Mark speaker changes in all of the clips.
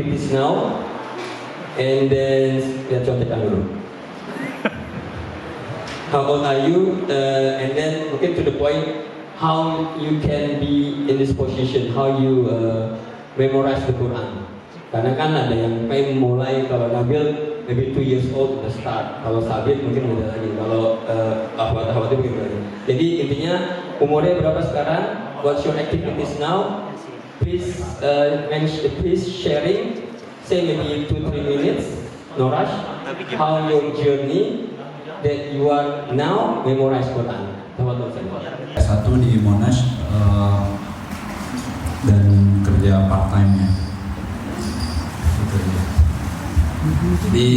Speaker 1: activities now, and then kita contekan dulu. How old are you? And then mungkin to the point, how you can be in this position, how you memorize the Quran. Karena kan ada yang pengen mulai, kalau Nabil maybe 2 years old udah start, kalau Sabit mungkin beda lagi, kalau Ahwat mungkin beda lagi. Jadi intinya umurnya berapa sekarang? What's your activities now? Please please sharing, say maybe 2-3 minutes, no rush. How your journey that you are now memorize Quran.
Speaker 2: Satu di Monash dan kerja part time nya. Di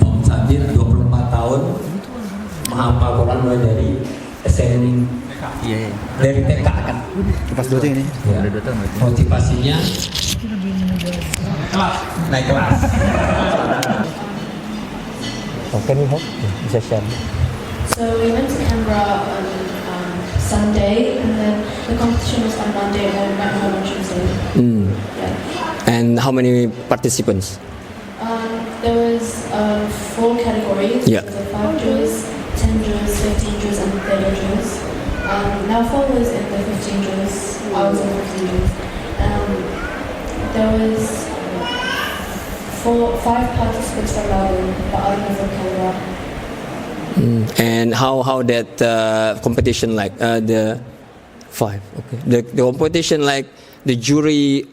Speaker 2: Om Sabir 24 tahun menghafal Quran mulai dari SMP.
Speaker 3: Iya.
Speaker 2: Dari TK kan.
Speaker 3: Pas 2 tahun ini.
Speaker 2: Ya.
Speaker 3: Ada 2 tahun berarti.
Speaker 2: Motivasinya naik kelas.
Speaker 3: Oke nih, bisa share.
Speaker 4: So we went to Canberra on Sunday, and then the competition was on Monday, and then we went home on Tuesday. Yeah.
Speaker 5: And how many participants?
Speaker 4: There was 4 categories.
Speaker 5: Yeah.
Speaker 4: So 5 Jews, 10 Jews, 15 Jews, and 30 Jews. Naufal was in the 15 Jews. I was in the 15 Jews. There was 5 participants from Melbourne, but I was from Canberra.
Speaker 5: And how that competition like the 5? Okay. The competition like the jury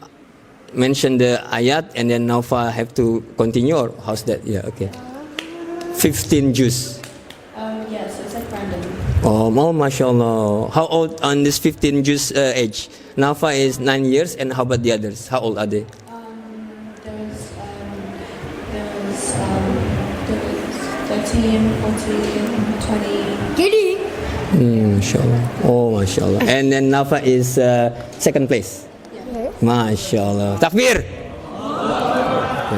Speaker 5: mention the ayat and then Naufal have to continue, or how's that? Yeah, okay. 15 Jews.
Speaker 4: Yeah, so it's like random.
Speaker 5: Oh, mashallah. How old on this 15 Jews age? Naufal is 9 years, and how about the others? How old are they?
Speaker 4: There was 13, 14, 20.
Speaker 5: Mashallah. Oh, mashallah. And then Naufal is second place. Masya Allah. Takbir.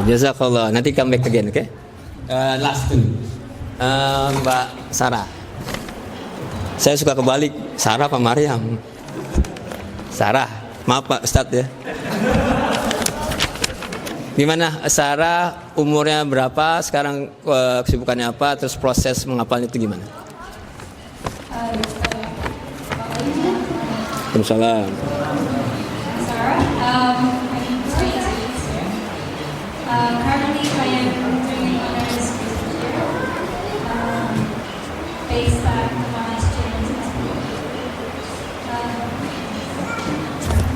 Speaker 5: Jazakallah. Nanti come back again, okay? Last two. Mbak Sarah. Saya suka kebalik. Sarah apa Maryam? Sarah. Maaf Pak Ustadz ya. Gimana Sarah, umurnya berapa? Sekarang kesibukannya apa? Terus proses menghafalnya itu gimana? Waalaikumsalam.
Speaker 6: I'm 22 this year. Currently, I am doing honors year, based on my students.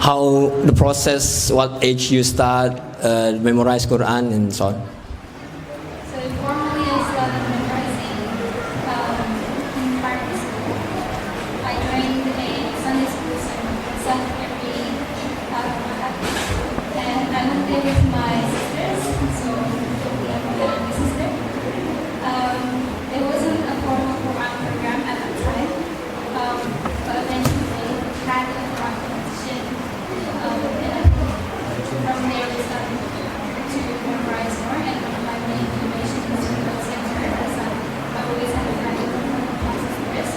Speaker 5: How the process? What age you start memorize Quran and so on?
Speaker 6: So formally, I started memorizing in primary school. I joined a Sunday school myself every and I went there with my sisters, so we have a sister. It wasn't a formal Quran program at that time, but eventually they had a Quran competition, and from there we started to memorize more, and one of my main motivations was to go center, as I always had a friend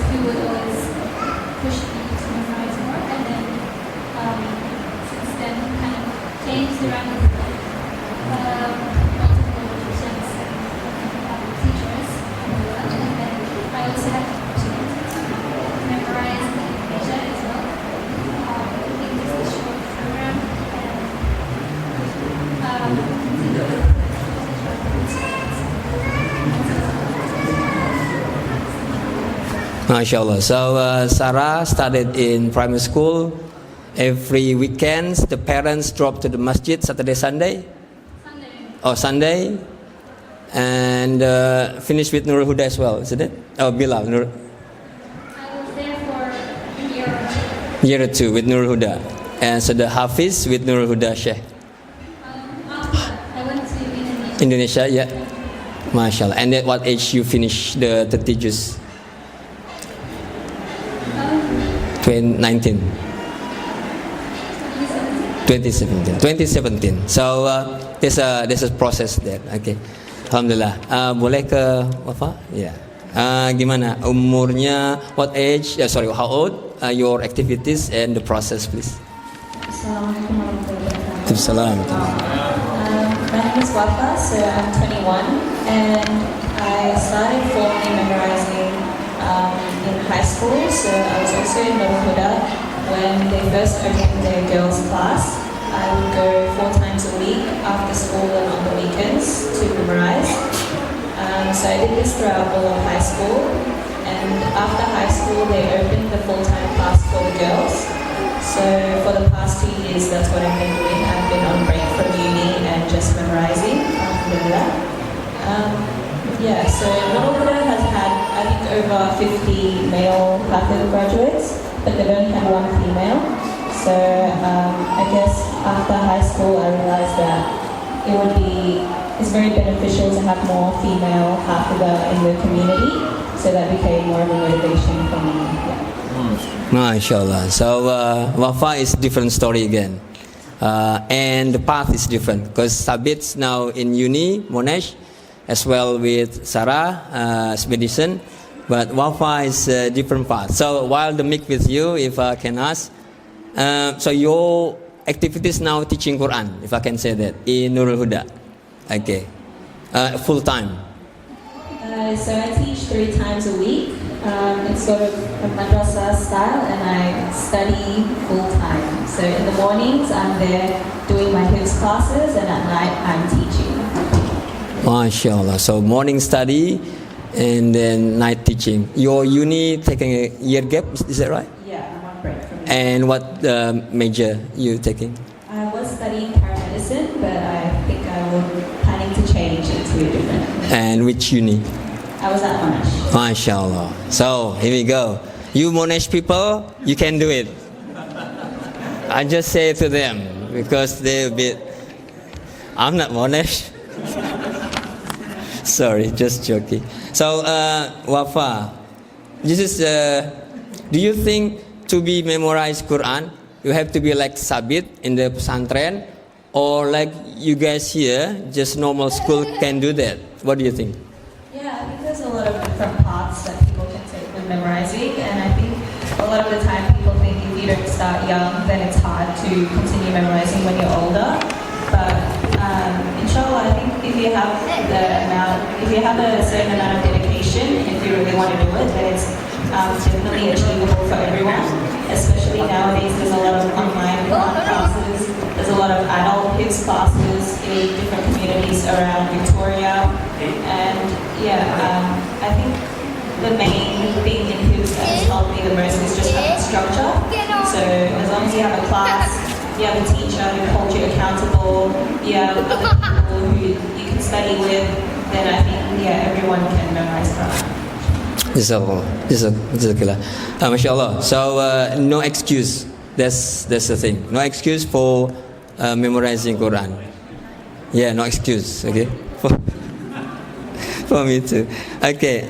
Speaker 6: who would always push me to memorize more, and then since then kind of changed around with multiple teachers, and then I also had the opportunity to memorize in Asia as well. It was a short program,
Speaker 5: MashaAllah. So Sarah started in primary school. Every weekends, the parents drop to the masjid Saturday, Sunday. Sunday, and finish with Nurul Huda as well, isn't it? Oh, Bilal.
Speaker 6: I was there for a
Speaker 5: Year or two with Nurul Huda, and so the Hafiz with Nurul Huda Sheikh.
Speaker 6: I went to
Speaker 5: Indonesia, yeah. MashaAllah. And at what age you finish the juz? 2019. 2017. So there's a process there. Okay. Alhamdulillah. Boleh ke apa? Ya. Gimana umurnya? What age? How old? Your activities and the process, please.
Speaker 4: Assalamualaikum warahmatullahi wabarakatuh.
Speaker 5: Assalamualaikum.
Speaker 7: Wafa, so I'm 21, and I started formally memorizing in high school. So I was also in Nurul Huda when they first opened their girls' class. I would go 4 times a week after school and on the weekends to memorize. So I did this throughout all of high school, and after high school they opened the full-time class for the girls. So for the past 2 years, that's what I've been doing. I've been on break from uni and just memorizing. Alhamdulillah. So Nurul Huda has had, I think, over 50 male Hafiz graduates, but they've only had 1 female. So I guess after high school, I realized that it's very beneficial to have more female Hafiza in the community. So that became more of a motivation for me. Yeah.
Speaker 5: MashaAllah. So Wafa is different story again. And the path is different because Sabit's now in uni, Monash, as well with Sarah, Expedition. But Wafa is a different path. So while the mic with you, if I can ask, so your activities now teaching Quran, if I can say that, in Nurul Huda. Okay. Full time.
Speaker 7: So I teach 3 times a week. It's sort of a madrasa style, and I study full time. So in the mornings I'm there doing my hifz classes, and at night I'm teaching.
Speaker 5: MashaAllah. So morning study and then night teaching. Your uni taking a year gap, is that right?
Speaker 7: Yeah, I'm on break from uni.
Speaker 5: And what major you taking?
Speaker 7: I was studying paramedicine, but I think I was planning to change into a different.
Speaker 5: And which uni?
Speaker 7: I was at Monash.
Speaker 5: MashaAllah. So here we go. You Monash people, you can do it. I just say to them because they're a bit. I'm not Monash. Sorry, just joking. So Wafa, this is. Do you think to be memorized Quran, you have to be like Sabit in the pesantren, or like you guys here, just normal school can do that? What do you think?
Speaker 7: Yeah, I think there's a lot of different paths that people can take with memorizing, and I think a lot of the time people think if you don't start young, then it's hard to continue memorizing when you're older. But inshallah, I think if you have a certain amount of dedication, if you really want to do it, then it's definitely achievable for everyone. Especially nowadays, there's a lot of online Quran classes, there's a lot of adult hifz classes in different communities around Victoria, and I think the main thing in hifz that has helped me the most is just having structure. So as long as you have a class, you have a teacher who holds you accountable, you have other people who you can study with, then I think everyone can memorize Quran.
Speaker 5: Jazakallah. MashaAllah. So no excuse. That's the thing. No excuse for memorizing Quran. Yeah, no excuse. Okay. For me too. Okay.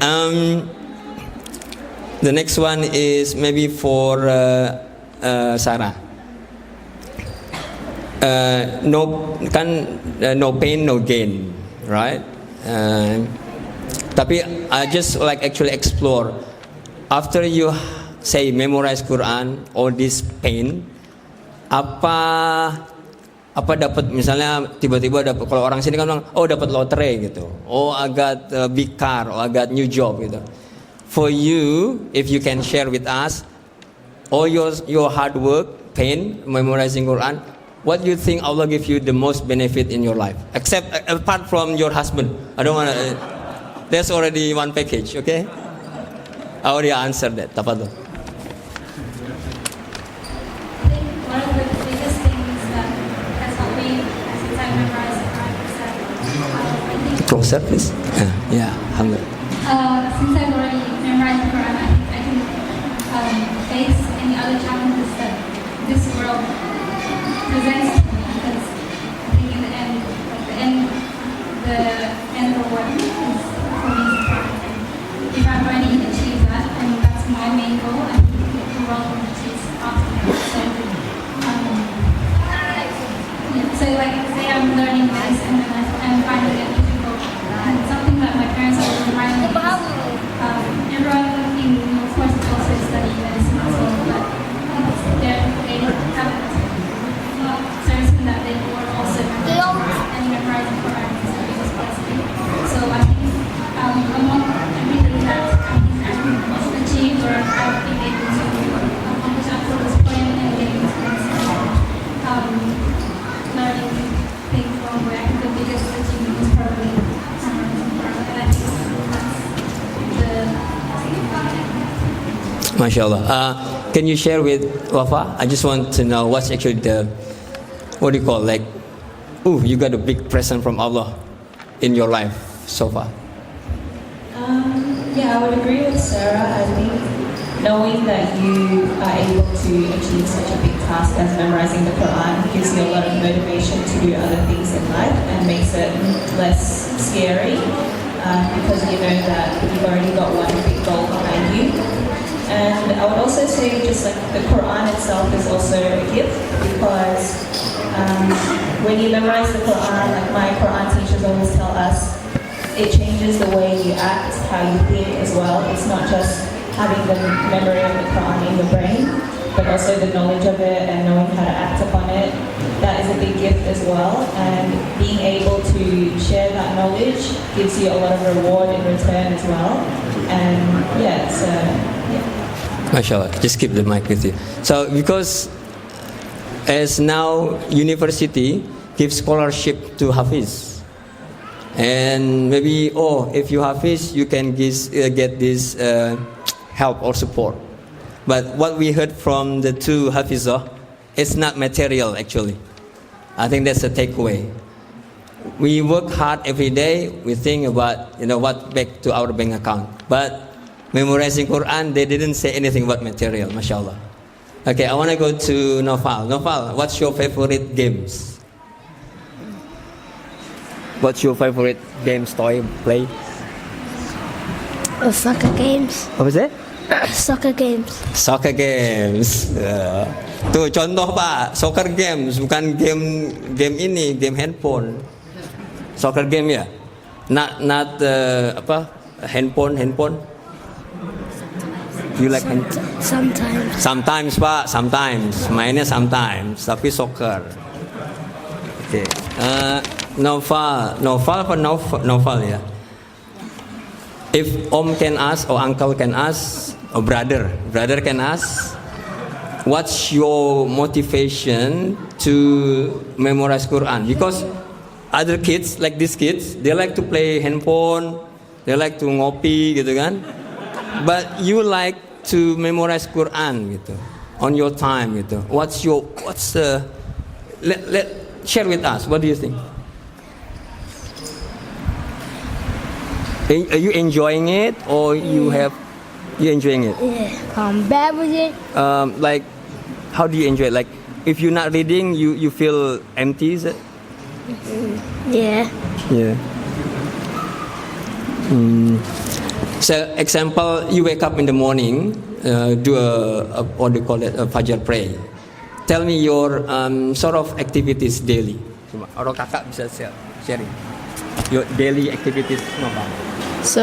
Speaker 5: The next one is maybe for Sarah. No pain, no gain, right? Tapi I just like actually explore. After you say memorize Quran, all this pain, apa dapat misalnya tiba-tiba dapat, kalau orang sini kan bilang, oh dapat lotre gitu, oh I got a big car, or I got new job gitu. For you, if you can share with us, all your hard work, pain, memorizing Quran, what do you think Allah give you the most benefit in your life? Except apart from your husband, I don't want to. There's already one package, okay? I already answered that. Tafadhol.
Speaker 6: I think one of the biggest things that has helped me since I memorized the Quran is that I think
Speaker 5: Closer, please. Yeah, alhamdulillah.
Speaker 6: since I've already memorized the Quran, I think I can face any other challenges that this world presents to me, because I think in the end, the end reward is for me is Quran. If I've already achieved that, and that's my main goal, I think the world will achieve after that. So like say I'm learning this and then I'm finding it difficult. And something that my parents always remind me is, everyone of course is also studying medicine as well, but they have so
Speaker 5: MashaAllah. Can you share with Wafa? I just want to know what's actually the, what do you call, like, ooh, you got a big present from Allah in your life so far.
Speaker 7: Yeah, I would agree with Sarah. I think knowing that you are able to achieve such a big task as memorizing the Quran gives you a lot of motivation to do other things in life and makes it less scary because you know that you've already got one big goal behind you. And I would also say just like the Quran itself is also a gift because when you memorize the Quran, like my Quran teachers always tell us, it changes the way you act, how you think as well. It's not just having the memory of the Quran in your brain, but also the knowledge of it and knowing how to act upon it. That is a big gift as well. And being able to share that knowledge gives you a lot of reward in return as well. And yeah, so yeah.
Speaker 5: MashaAllah. Just keep the mic with you. So because as now university gives scholarship to Hafiz, and maybe if you Hafiz, you can get this help or support. But what we heard from the two Hafizah, it's not material actually. I think that's a takeaway. We work hard every day. We think about what back to our bank account. But memorizing Quran, they didn't say anything about material. MashaAllah. Okay, I want to go to Naufal. Naufal, what's your favorite games? What's your favorite games, toy, play?
Speaker 8: Soccer games.
Speaker 5: What was that?
Speaker 8: Soccer games.
Speaker 5: Soccer games. Tuh contoh Pak, soccer games bukan game ini, game handphone. Soccer game ya. Not handphone. You like
Speaker 8: Sometimes.
Speaker 5: Sometimes Pak, sometimes. Mainnya sometimes, tapi soccer. Oke. Naufal ya. If Om can ask or uncle can ask or brother can ask, what's your motivation to memorize Quran? Because other kids like these kids, they like to play handphone, they like to ngopi gitu kan. But you like to memorize Quran gitu on your time gitu. Share with us. What do you think? Are you enjoying it or you enjoying it?
Speaker 8: Yeah. Bad with it.
Speaker 5: Like, how do you enjoy it? Like, if you're not reading, you feel empty, is it?
Speaker 8: Yeah.
Speaker 5: Yeah. So, example, you wake up in the morning, do a what do you call it, a Fajr prayer. Tell me your sort of activities daily. Cuma orang kakak bisa sharing. Your daily activities, no problem.
Speaker 4: So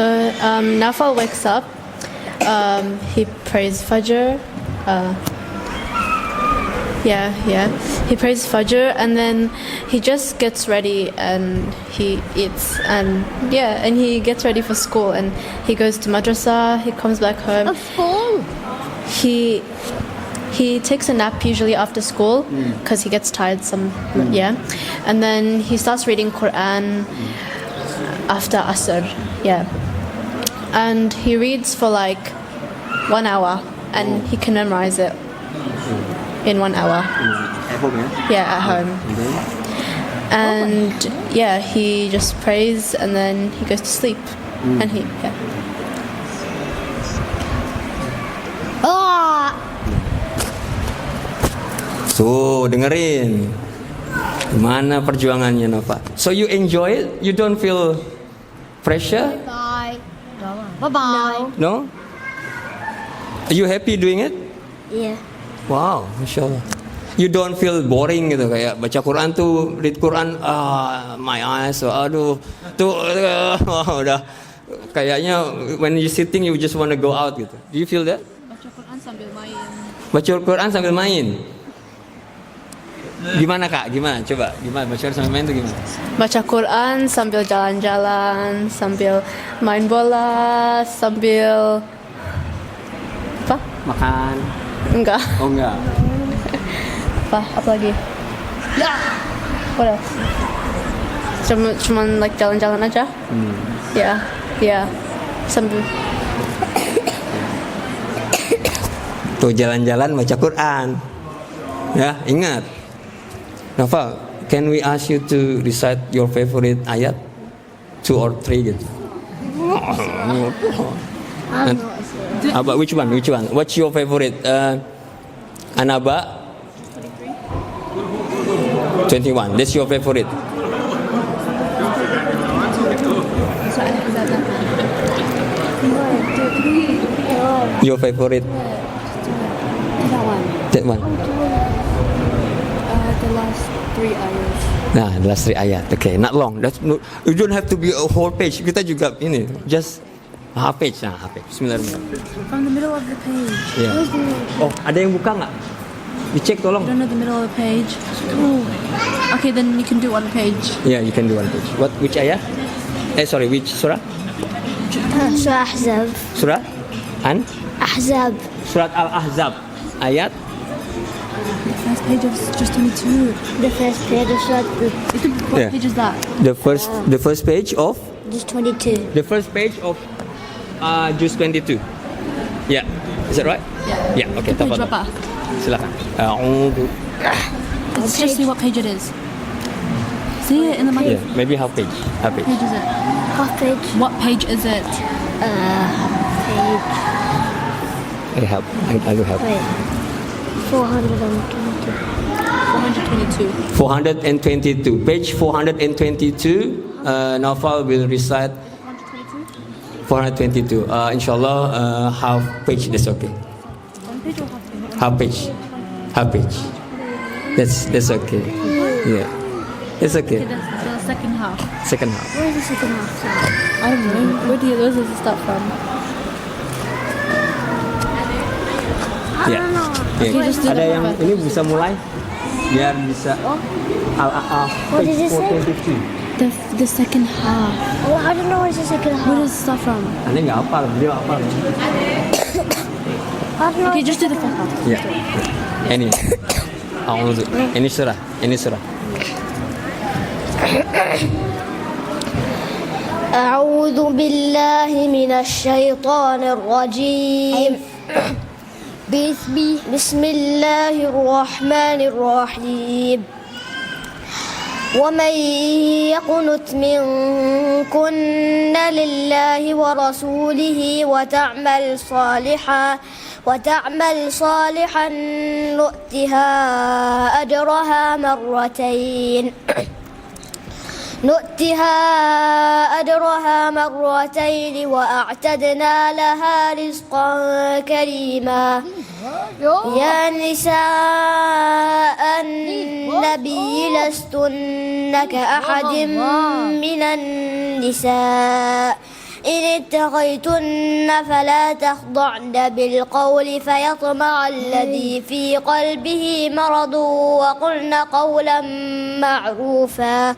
Speaker 4: Naufal wakes up, he prays Fajr, he prays Fajr and then he just gets ready and he eats and he gets ready for school and he goes to madrasa, he comes back home.
Speaker 8: Of school.
Speaker 4: He takes a nap usually after school because he gets tired and then he starts reading Quran after Asr, and he reads for like 1 hour and he can memorize it in 1 hour.
Speaker 5: At home, yeah?
Speaker 4: Yeah, at home. And he just prays and then he goes to sleep. And
Speaker 5: So, dengerin. Gimana perjuangannya Nova? So you enjoy it? You don't feel pressure?
Speaker 8: Bye. Bye-bye.
Speaker 5: No? Are you happy doing it?
Speaker 8: Yeah.
Speaker 5: Wow, Masya Allah. You don't feel boring gitu, kayak baca Quran tuh, read Quran, my eyes, aduh, tuh udah kayaknya when you sitting you just want to go out gitu. Do you feel that?
Speaker 4: baca Quran sambil main.
Speaker 5: Baca Quran sambil main. Gimana Kak? Gimana? Coba, gimana baca Quran sambil main tuh gimana?
Speaker 4: Baca Quran sambil jalan-jalan, sambil main bola, sambil apa?
Speaker 5: Makan.
Speaker 4: Enggak.
Speaker 5: Oh enggak.
Speaker 4: Apa lagi? What else? Cuman like jalan-jalan aja. Ya. Sambil
Speaker 5: Tuh jalan-jalan baca Quran. Ya, ingat. Nafa, can we ask you to recite your favorite ayat? 2 or 3 gitu. About which one? What's your favorite? Anaba 21. That's your favorite. Your favorite? That one.
Speaker 4: The last 3 ayahs.
Speaker 5: Nah, the last 3 ayat. Okay, not long. You don't have to be a whole page. Kita juga ini, just half page. Nah, half page. Bismillahirrahmanirrahim.
Speaker 4: From the middle of the page.
Speaker 5: Yeah. Oh, ada yang buka nggak? Dicek tolong.
Speaker 4: I don't know the middle of the page. Oh. Okay, then you can do 1 page.
Speaker 5: Yeah, you can do 1 page. Which ayat? Sorry, which surah?
Speaker 8: Surah Ahzab.
Speaker 5: Surah
Speaker 8: Ahzab.
Speaker 5: Surat Al-Ahzab. Ayat
Speaker 4: The first page is just 22.
Speaker 8: The first page of Surah
Speaker 4: What
Speaker 5: Yeah.
Speaker 4: page is that?
Speaker 5: the first page of
Speaker 8: just 22.
Speaker 5: the first page of Juz 22. Yeah. Is that right?
Speaker 4: Yeah.
Speaker 5: Yeah, okay.
Speaker 4: Page
Speaker 5: Tafadhal.
Speaker 4: berapa?
Speaker 5: Silakan. A'udhu.
Speaker 4: Let's just see what page it is. See it in the mic.
Speaker 5: Yeah, maybe half page. Half page.
Speaker 4: What page is it?
Speaker 8: Half page.
Speaker 4: What page is it?
Speaker 8: Page.
Speaker 5: I will help.
Speaker 8: Wait. 420.
Speaker 4: 422.
Speaker 5: 422. Page 422. Naufal will recite 422. Inshallah, half page. That's okay.
Speaker 4: 1 page or half page?
Speaker 5: Half page. That's okay. Yeah. It's okay.
Speaker 4: Okay, that's the second half.
Speaker 5: Second half.
Speaker 8: Where is the second half?
Speaker 4: I don't know. Where does it start from?
Speaker 5: Ya.
Speaker 4: Okay, just do
Speaker 5: Ada
Speaker 4: the
Speaker 5: yang
Speaker 4: first.
Speaker 5: ini bisa mulai biar bisa
Speaker 8: What did
Speaker 5: page
Speaker 8: it say?
Speaker 5: 422.
Speaker 4: The second half.
Speaker 8: Well, I don't know where's the second
Speaker 4: Where
Speaker 8: half.
Speaker 4: does it start from?
Speaker 5: Aneh nggak hafal, beliau hafal.
Speaker 8: I don't know.
Speaker 4: Okay, just do the first half.
Speaker 5: Ya. Ini. A'udzu. Ini surah.
Speaker 8: أعوذ بالله من الشيطان الرجيم. بسم الله الرحمن الرحيم. ومن يقنت منكن لله ورسوله وتعمل صالحا نؤتها أجرها مرتين وأعتدنا لها رزقا كريما. يا نساء النبي لستن كأحد من النساء إن اتقيتن فلا تخضعن بالقول فيطمع الذي في قلبه مرض وقلن قولا معروفا.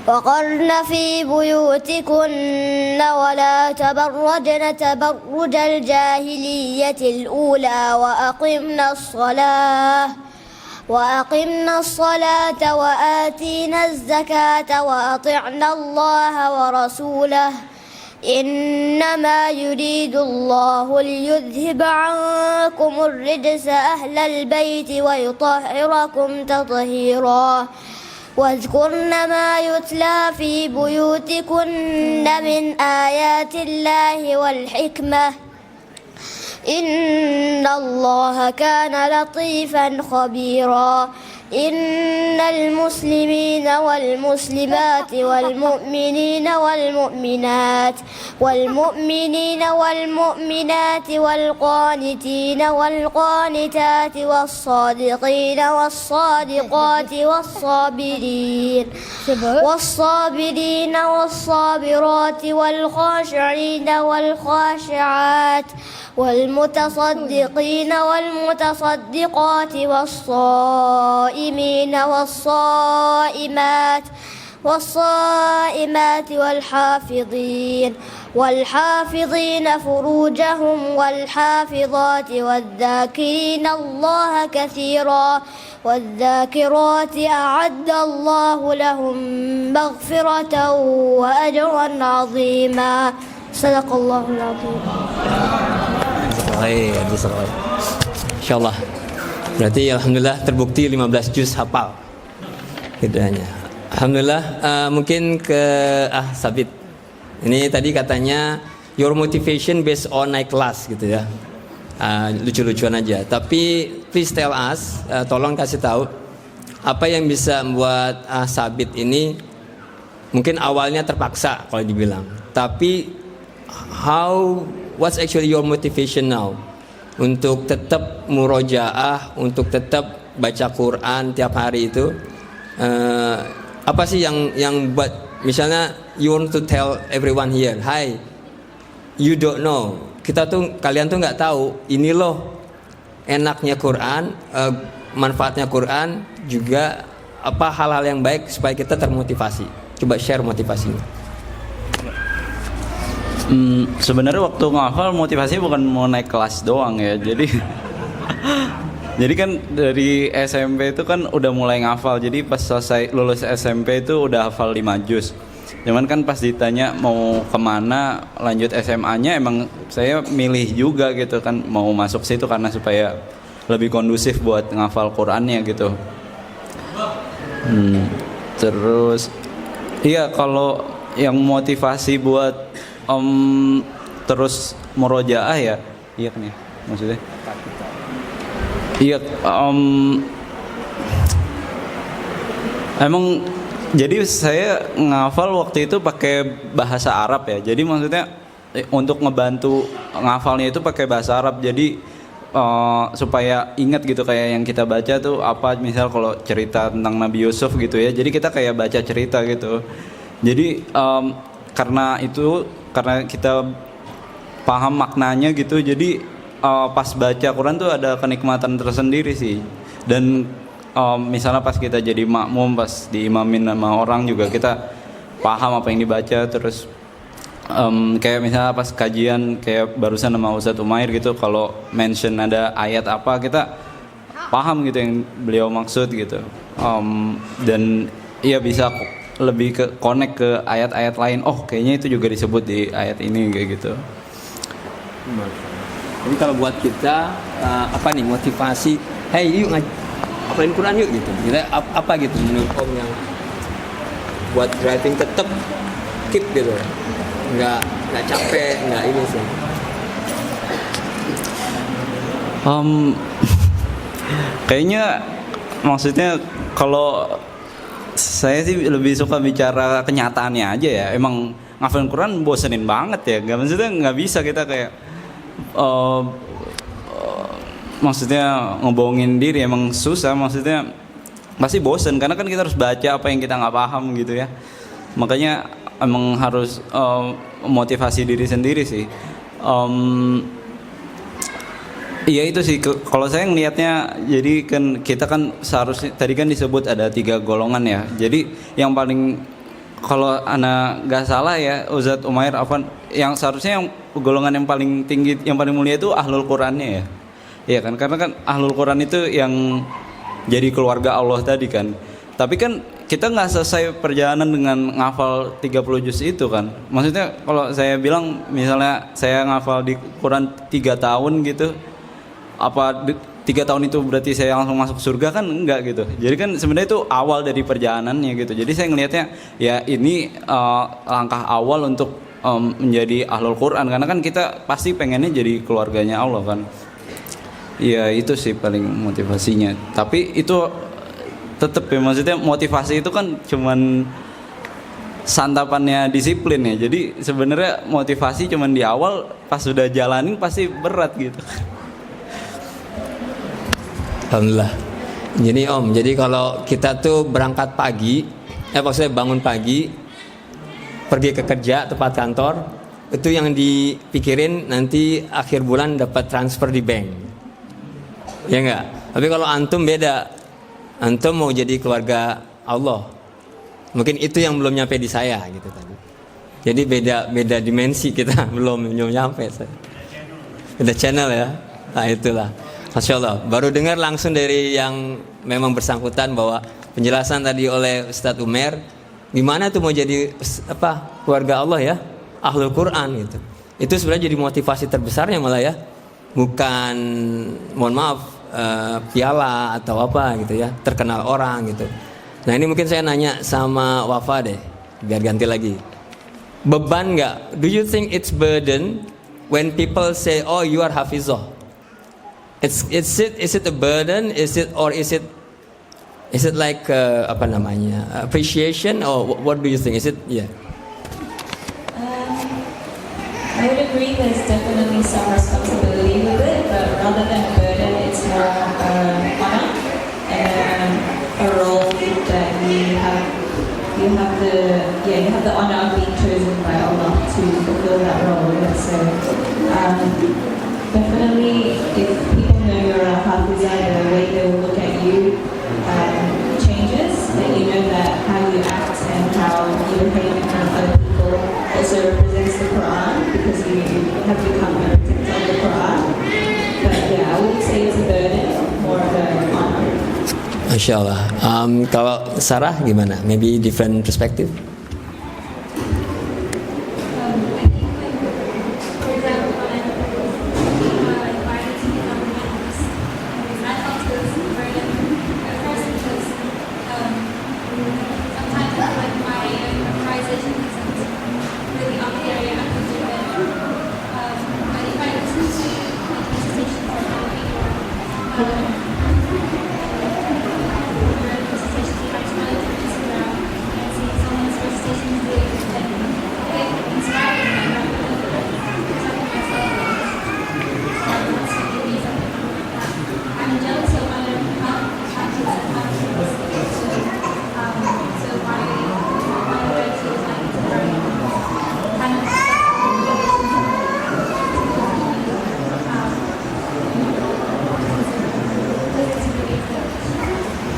Speaker 8: وقرن في بيوتكن ولا تبرجن تبرج الجاهلية الأولى وأقمنا الصلاة وآتينا الزكاة وأطعنا الله ورسوله إنما يريد الله ليذهب عنكم الرجس أهل البيت ويطهركم تطهيرا. واذكرن ما يتلى في بيوتكن من آيات الله والحكمة إن الله كان لطيفا خبيرا. إن المسلمين والمسلمات والمؤمنين والمؤمنات والقانتين والقانتات والصادقين والصادقات والصابرين والصابرات والخاشعين والخاشعات والمتصدقين والمتصدقات والصائمين والصائمات والحافظين فروجهم والحافظات والذاكرين الله كثيرا والذاكرات أعد الله لهم مغفرة وأجرا عظيما. صدق الله العظيم.
Speaker 5: Baik, hadis sahih. Insyaallah. Berarti alhamdulillah terbukti 15 juz hafal. Hidayahnya. Alhamdulillah. Mungkin ke Sabit. Ini tadi katanya your motivation based on naik kelas gitu ya. Lucu-lucuan aja. Tapi please tell us, tolong kasih tahu apa yang bisa membuat Sabit ini mungkin awalnya terpaksa kalau dibilang. Tapi what's actually your motivation now untuk tetap murojaah, untuk tetap baca Quran tiap hari itu? Apa sih yang buat, misalnya you want to tell everyone here, hi, you don't know, kalian tuh nggak tahu ini loh enaknya Quran, manfaatnya Quran, juga apa hal-hal yang baik supaya kita termotivasi. Coba share motivasinya.
Speaker 9: Sebenarnya waktu ngafal motivasinya bukan mau naik kelas doang ya. Jadi kan dari SMP itu kan udah mulai ngafal. Jadi pas selesai lulus SMP itu udah hafal 5 juz. Cuman kan pas ditanya mau kemana lanjut SMA-nya, emang saya milih juga gitu kan, mau masuk situ karena supaya lebih kondusif buat ngafal Qurannya gitu. Terus iya, kalau yang motivasi buat terus murojaah ya, iya kan ya maksudnya. Iya, emang jadi saya ngafal waktu itu pakai bahasa Arab ya. Jadi maksudnya untuk ngebantu ngafalnya itu pakai bahasa Arab. Jadi supaya ingat gitu, kayak yang kita baca tuh apa, misal kalau cerita tentang Nabi Yusuf gitu ya. Jadi kita kayak baca cerita gitu. Jadi karena kita paham maknanya gitu, jadi pas baca Quran tuh ada kenikmatan tersendiri sih. Dan misalnya pas kita jadi makmum, pas diimamin sama orang juga kita paham apa yang dibaca. Terus kayak misalnya pas kajian kayak barusan sama Ustadz Umair gitu, kalau mention ada ayat apa kita paham gitu yang beliau maksud gitu. Dan iya bisa lebih ke connect ke ayat-ayat lain. Oh kayaknya itu juga disebut di ayat ini kayak gitu.
Speaker 5: Jadi kalau buat kita apa nih motivasi? Hey yuk hafalin Quran yuk gitu. Kita apa gitu menurut Om yang buat driving tetap keep gitu, nggak capek, nggak ini sih.
Speaker 9: Kayaknya maksudnya kalau saya sih lebih suka bicara kenyataannya aja ya. Emang ngafalin Quran bosenin banget ya. Maksudnya nggak bisa kita kayak maksudnya ngebohongin diri, emang susah. Maksudnya pasti bosen karena kan kita harus baca apa yang kita nggak paham gitu ya. Makanya emang harus motivasi diri sendiri sih. Iya itu sih, kalau saya ngelihatnya, jadi kan kita kan seharusnya, tadi kan disebut ada 3 golongan ya. Jadi yang paling, kalau anak gak salah ya Ustadz Umair Afwan, yang seharusnya yang golongan yang paling tinggi, yang paling mulia itu ahlul Qurannya ya. Iya kan, karena kan ahlul Quran itu yang jadi keluarga Allah tadi kan. Tapi kan kita nggak selesai perjalanan dengan ngafal 30 juz itu kan. Maksudnya kalau saya bilang misalnya saya ngafal di Quran 3 tahun gitu, apa 3 tahun itu berarti saya langsung masuk surga kan? Enggak gitu. Jadi kan sebenarnya itu awal dari perjalanannya gitu. Jadi saya ngelihatnya ya ini langkah awal untuk menjadi ahlul Quran, karena kan kita pasti pengennya jadi keluarganya Allah kan. Iya itu sih paling motivasinya. Tapi itu tetap ya, maksudnya motivasi itu kan cuman santapannya disiplin ya. Jadi sebenarnya motivasi cuman di awal, pas sudah jalanin pasti berat gitu.
Speaker 5: Alhamdulillah. Jadi Om, jadi kalau kita tuh berangkat pagi, maksudnya bangun pagi, pergi ke kerja tempat kantor, itu yang dipikirin nanti akhir bulan dapat transfer di bank. Ya enggak? Tapi kalau antum beda. Antum mau jadi keluarga Allah. Mungkin itu yang belum nyampe di saya gitu tadi. Jadi beda dimensi kita, belum nyampe saya. Beda channel ya. Nah itulah. Masya Allah, baru dengar langsung dari yang memang bersangkutan bahwa penjelasan tadi oleh Ustadz Umair, gimana tuh mau jadi keluarga Allah ya, ahlul Quran gitu. Itu sebenarnya jadi motivasi terbesarnya malah ya. bukan, mohon maaf, piala atau apa gitu ya, terkenal orang gitu. Nah ini mungkin saya nanya sama Wafa deh, biar ganti lagi. Beban nggak? Do you think it's burden when people say, oh you are hafizah? Is it a burden? Is it like apa namanya, appreciation, or what do you think? Is it
Speaker 7: I would agree there's definitely some responsibility with it, but rather than a burden, it's more honor and a role that you have the honor of being chosen by Allah to fulfill that role. So definitely, if people know you're a hafizah, the way they will look at you changes, then you know that how you act and how you behave in front of other people also represents the Quran, because you have become a protector of the Quran. But yeah, I wouldn't say it's a burden, more of an honor.
Speaker 5: Masya Allah. Kalau Sarah gimana? Maybe different perspective.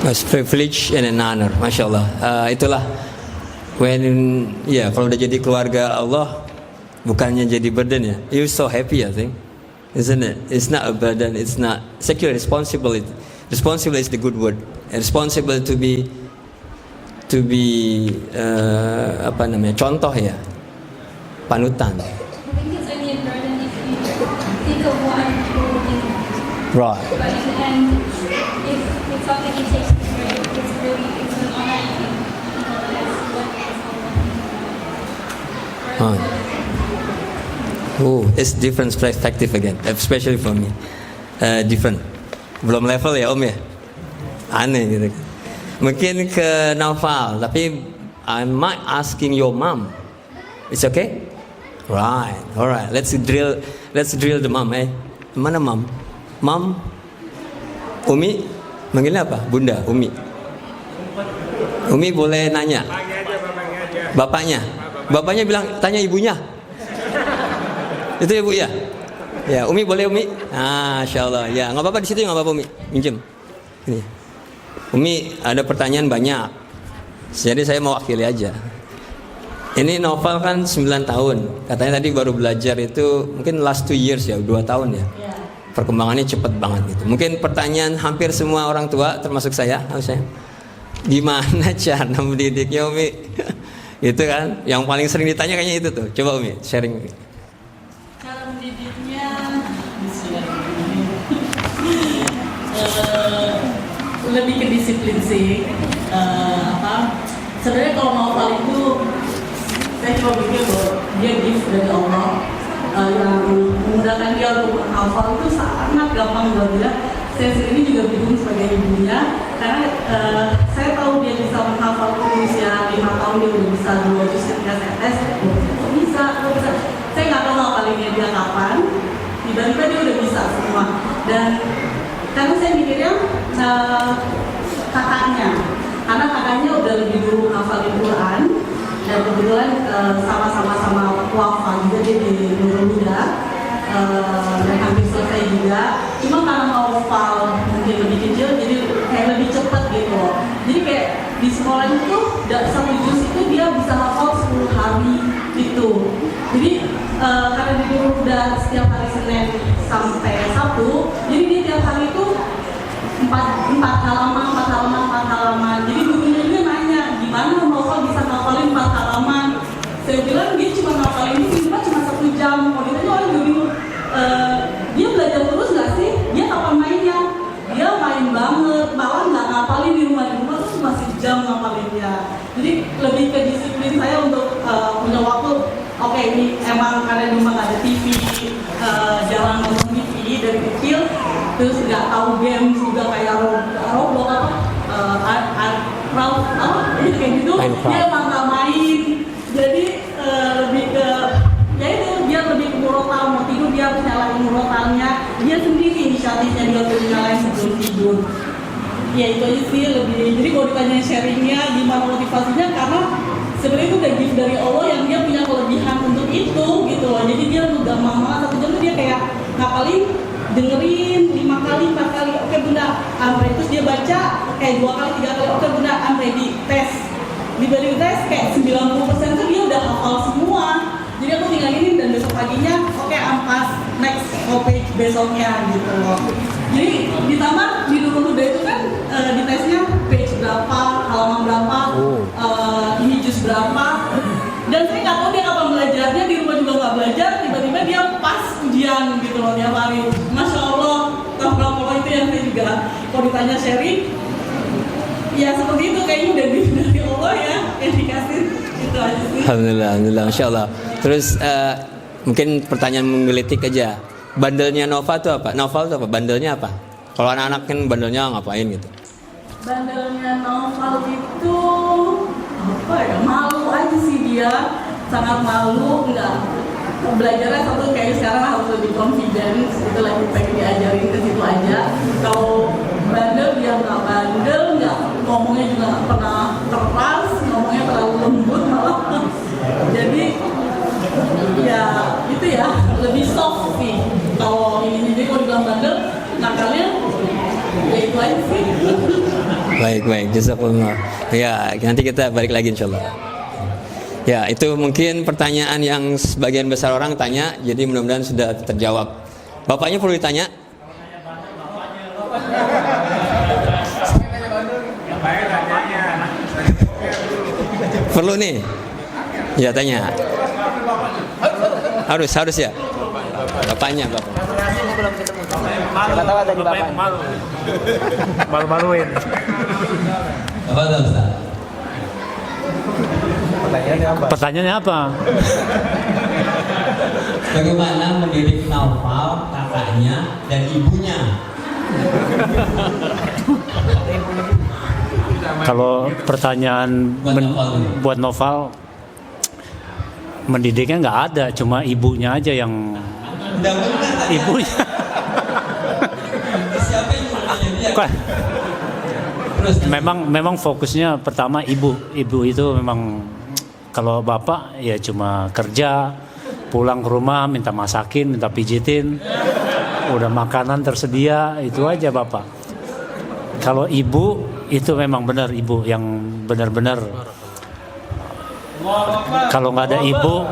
Speaker 5: It's privilege and an honor, Masya Allah. Itulah kalau udah jadi keluarga Allah, bukannya jadi burden ya. You're so happy, I think, isn't it? It's not a burden. It's not secular responsibility. Responsible is the good word. Responsible to be apa namanya, contoh ya, panutan.
Speaker 6: I think it's only a burden if you think of what I'm doing.
Speaker 5: Right.
Speaker 6: But in the end, if it's something you take to great, it's an honor you can
Speaker 5: It's different perspective again, especially for me. Different. Belum level ya Om ya. Aneh gitu. Mungkin ke Naufal, tapi I might asking your mom. It's okay? Right. Alright. Let's drill the mom, Mana mom? Mom? Umi? Manggilnya apa? Bunda, Umi. Umi boleh nanya? Bapaknya? Bapaknya bilang, tanya ibunya. Itu ibu ya? Ya, Umi boleh Umi? Masya Allah. Ya, nggak apa-apa di situ, nggak apa-apa Umi. Minjem. Ini. Umi ada pertanyaan banyak. Jadi saya mau wakili aja. Ini Novel kan 9 tahun. Katanya tadi baru belajar itu mungkin last 2 years ya, 2 tahun ya. Perkembangannya cepat banget gitu. Mungkin pertanyaan hampir semua orang tua termasuk saya, harusnya. Gimana cara mendidiknya Umi? Itu kan yang paling sering ditanya kayaknya itu tuh. Coba Umi sharing.
Speaker 10: Cara mendidiknya lebih ke disiplin sih. Sebenarnya kalau Novel itu saya cuma pikir bahwa dia gift dari Allah yang memudahkan dia untuk menghafal itu sangat gampang buat dia. Saya sendiri juga bingung sebagai ibunya karena saya tahu dia bisa menghafal di usia 5 tahun, dia udah bisa 2 juz ketika saya tes. Kok bisa? Saya nggak tahu ngapalinnya dia kapan, tiba-tiba dia udah bisa semua. Dan karena saya mikirnya kakaknya, karena kakaknya udah lebih dulu hafalin Quran dan kebetulan sama-sama wafat juga, dia di Nurul Huda dan hampir selesai juga. Cuma karena hafal mungkin lebih kecil, jadi kayak lebih cepat gitu loh. Jadi kayak di sekolah itu 1 juz itu dia bisa hafal 10 hari gitu. Jadi karena di Nurul Huda setiap hari Senin sampai Sabtu, jadi dia tiap hari itu 4 halaman. Jadi gurunya juga nanya, gimana Novel bisa ngafalin 4 halaman? Saya bilang dia cuma ngafalin ini cuma 1 jam. Kalau itu orang juga bingung, dia belajar terus nggak sih? Dia kapan mainnya? Dia main banget, malah nggak ngapalin di rumah tuh cuma sejam ngapalinnya. Jadi lebih ke disiplin saya untuk punya waktu. Oke, ini emang karena di rumah nggak ada TV, jarang nonton TV dari kecil, terus nggak tahu game juga kayak Roblox kayak gitu. Dia emang nggak main, jadi lebih ke ya itu dia lebih ke murotal, mau tidur dia harus nyalain murotalnya, dia sendiri inisiatifnya dia harus nyalain sebelum tidur. Ya itu aja sih lebih. Jadi kalau ditanya sharingnya gimana motivasinya, karena sebenarnya itu udah gift dari Allah yang dia punya kelebihan untuk itu gitu loh. Jadi dia udah gampang banget, 1 jam tuh dia kayak ngapalin, dengerin 5 kali, 4 kali, oke bunda, Andre. Terus dia baca kayak 2 kali, 3 kali, oke bunda, Andre di tes. Dibanding tes kayak 90% tuh dia udah hafal semua. Jadi aku tinggal ini dan besok paginya, oke ampas next page besoknya gitu loh. Jadi ditambah di Nurul Huda itu kan di tesnya page berapa, halaman berapa, ini juz berapa. Dan saya nggak tahu dia kapan belajarnya, di rumah juga nggak belajar, tiba-tiba dia pas ujian gitu loh tiap hari. Masya Allah, kalau itu yang saya juga kalau ditanya sharing, ya seperti itu kayaknya udah dari Allah ya yang dikasih itu aja sih.
Speaker 5: Alhamdulillah, Masya Allah. Terus mungkin pertanyaan menggelitik aja. Bandelnya Nova itu apa? Novel itu apa? Bandelnya apa? Kalau anak-anak kan bandelnya ngapain gitu?
Speaker 10: Bandelnya Novel itu apa ya? Malu aja sih dia, sangat malu, enggak. Belajarnya satu kayak sekarang harus lebih confidence, itu lagi pengen diajarin ke situ aja. Kalau bandel dia nggak bandel, nggak ngomongnya juga nggak pernah keras, ngomongnya terlalu lembut malah. Jadi ya itu ya lebih soft sih. Kalau ini jadi kalau dibilang bandel, nakalnya ya itu aja sih.
Speaker 5: Baik, jazakallah. Ya, nanti kita balik lagi insyaallah. Ya, itu mungkin pertanyaan yang sebagian besar orang tanya, jadi mudah-mudahan sudah terjawab. Bapaknya perlu ditanya? Perlu nih? Ya tanya. Harus ya. Bapaknya, bapak.
Speaker 3: Siapa tahu ada di bapaknya.
Speaker 11: Malu-maluin.
Speaker 2: Apa tuh Ustaz?
Speaker 11: Pertanyaannya apa?
Speaker 1: Bagaimana mendidik Naufal, kakaknya, dan ibunya?
Speaker 11: Kalau pertanyaan buat Noval, mendidiknya nggak ada, cuma ibunya aja yang ibunya.
Speaker 1: Siapa yang menanya dia?
Speaker 11: Memang fokusnya pertama ibu itu memang, kalau bapak ya cuma kerja, pulang ke rumah minta masakin, minta pijitin, udah makanan tersedia, itu aja bapak. Kalau ibu itu memang benar, ibu yang benar-benar, kalau nggak ada ibu,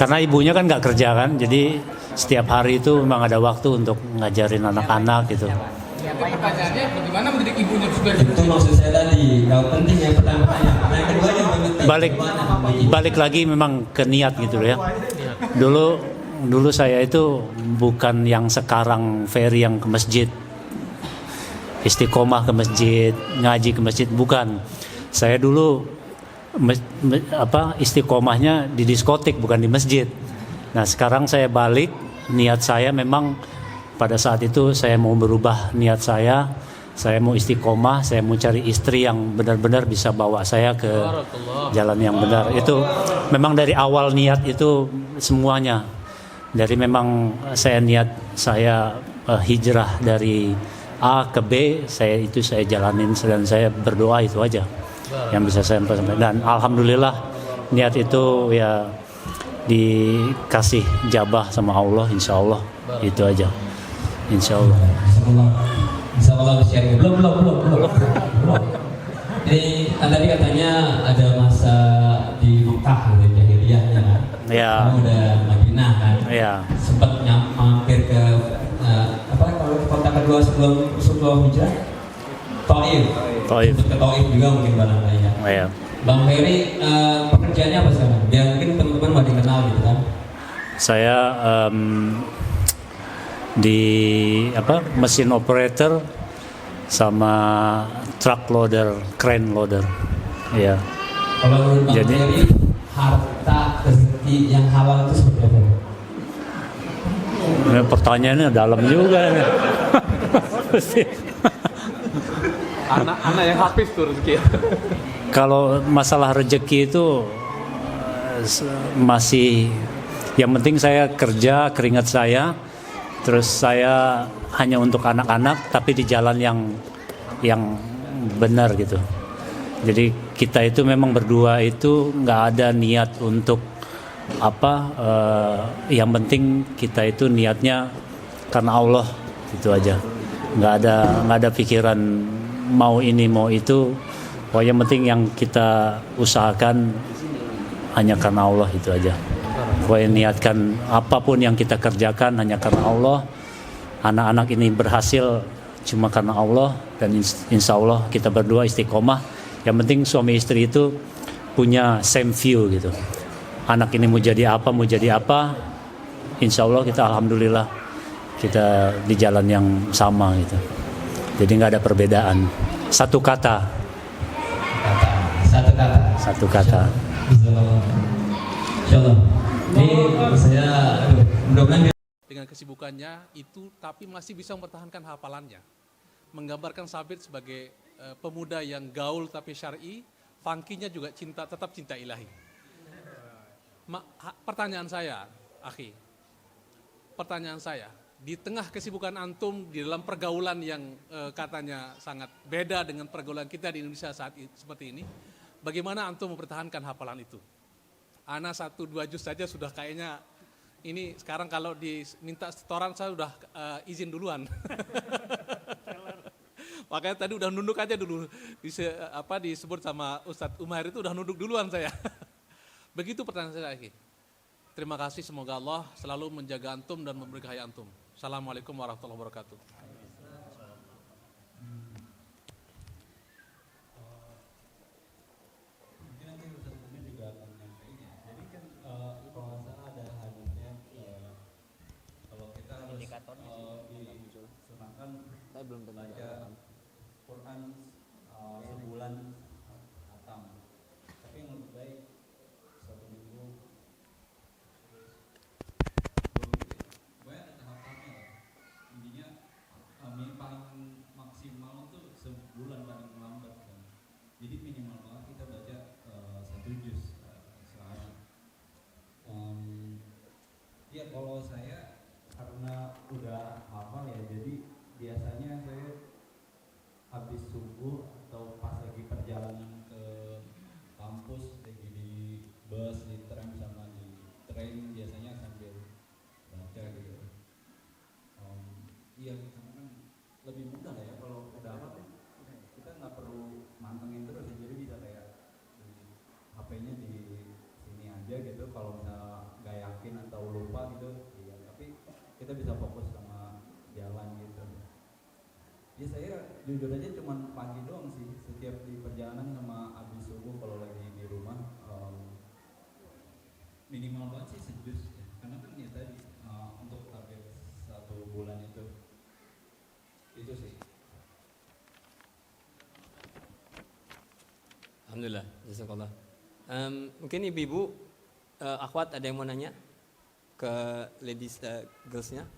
Speaker 11: karena ibunya kan nggak kerja kan, jadi setiap hari itu memang ada waktu untuk ngajarin anak-anak gitu.
Speaker 12: Pertanyaannya bagaimana mendidik ibunya juga?
Speaker 1: Itu maksud saya tadi. Kalau penting yang pertama-tanya. Nah, yang kedua yang penting.
Speaker 11: Balik lagi memang ke niat gitu ya. Dulu saya itu bukan yang sekarang Ferry yang ke masjid, istiqomah ke masjid, ngaji ke masjid, bukan. Saya dulu istiqomahnya di diskotik, bukan di masjid. Nah sekarang saya balik, niat saya memang pada saat itu saya mau berubah niat saya mau istiqomah, saya mau cari istri yang benar-benar bisa bawa saya ke jalan yang benar. Itu memang dari awal niat itu semuanya. Dari memang saya niat saya hijrah dari A ke B, saya jalanin dan saya berdoa, itu aja yang bisa saya sampaikan. Dan alhamdulillah niat itu ya dikasih jabah sama Allah, insya Allah. Itu aja, insya Allah.
Speaker 2: Bisa kalau sharing belum. Jadi tadi katanya ada masa di Mekah gitu, jahiliyahnya kan.
Speaker 11: Ya.
Speaker 2: Kamu udah Madinah kan.
Speaker 11: Ya.
Speaker 2: Sempat mampir ke kalau kota kedua sebelum hijrah? Taif. Sempat ke Taif juga mungkin barangkali ya.
Speaker 11: Ya.
Speaker 2: Bang Ferry, pekerjaannya apa sekarang? Biar mungkin teman-teman mau dikenal gitu kan.
Speaker 11: Saya di mesin operator sama truck loader, crane loader. Ya.
Speaker 1: Kalau menurut Bang
Speaker 11: Jadi
Speaker 1: Ferry, harta rezeki yang halal itu seperti apa?
Speaker 11: pertanyaannya dalam juga.
Speaker 12: Anak yang habis tuh rezeki.
Speaker 11: Kalau masalah rezeki itu masih yang penting saya kerja keringat saya, terus saya hanya untuk anak-anak tapi di jalan yang benar gitu. Jadi kita itu memang berdua itu nggak ada niat untuk yang penting kita itu niatnya karena Allah itu aja. Nggak ada pikiran mau ini mau itu. Yang penting yang kita usahakan hanya karena Allah itu aja. Pokoknya niatkan apapun yang kita kerjakan hanya karena Allah. Anak-anak ini berhasil cuma karena Allah dan insya Allah kita berdua istiqomah. Yang penting suami istri itu punya same view gitu. Anak ini mau jadi apa, insya Allah kita alhamdulillah kita di jalan yang sama gitu. Jadi nggak ada perbedaan. Satu kata.
Speaker 1: Insyaallah. Ini saya mudah-mudahan
Speaker 12: Dengan kesibukannya itu, tapi masih bisa mempertahankan hafalannya. Menggambarkan Sabit sebagai pemuda yang gaul tapi syar'i, funky-nya juga tetap cinta ilahi. Pertanyaan saya, akhi, di tengah kesibukan antum di dalam pergaulan yang katanya sangat beda dengan pergaulan kita di Indonesia saat seperti ini, bagaimana antum mempertahankan hafalan itu? Ana 1-2 juz saja sudah kayaknya ini sekarang kalau diminta setoran saya sudah izin duluan. Makanya tadi udah nunduk aja dulu, disebut sama Ustadz Umar itu udah nunduk duluan saya. Begitu pertanyaan saya lagi. Terima kasih, semoga Allah selalu menjaga antum dan memberkahi antum. Assalamualaikum warahmatullahi wabarakatuh.
Speaker 5: Belum baca Quran sebulan khatam, tapi yang lebih baik 1 minggu. Banyak ada tahap-tahapnya lah. Intinya paling maksimal itu sebulan paling lambat kan. Jadi minimal banget kita baca 1 juz sehari. Ya kalau saya karena udah hafal ya, jadi biasanya saya habis subuh atau pas lagi perjalanan ke kampus, lagi di bus, di tram sama di train, biasanya sambil baca gitu. Iya, karena kan lebih mudah lah ya kalau udah apa kan kita nggak perlu mantengin terus, jadi bisa kayak HP-nya di sini aja gitu. Kalau misalnya nggak yakin atau lupa gitu, iya, tapi kita bisa fokus sama jalan gitu. Ya saya jujur aja cuman pagi doang sih, setiap di perjalanan sama habis subuh kalau lagi di rumah minimal banget sih sejus ya. Karena kan ya tadi untuk target 1 bulan itu sih. Alhamdulillah, jazakallah. Mungkin ibu-ibu, akhwat ada yang mau nanya ke ladies girls-nya?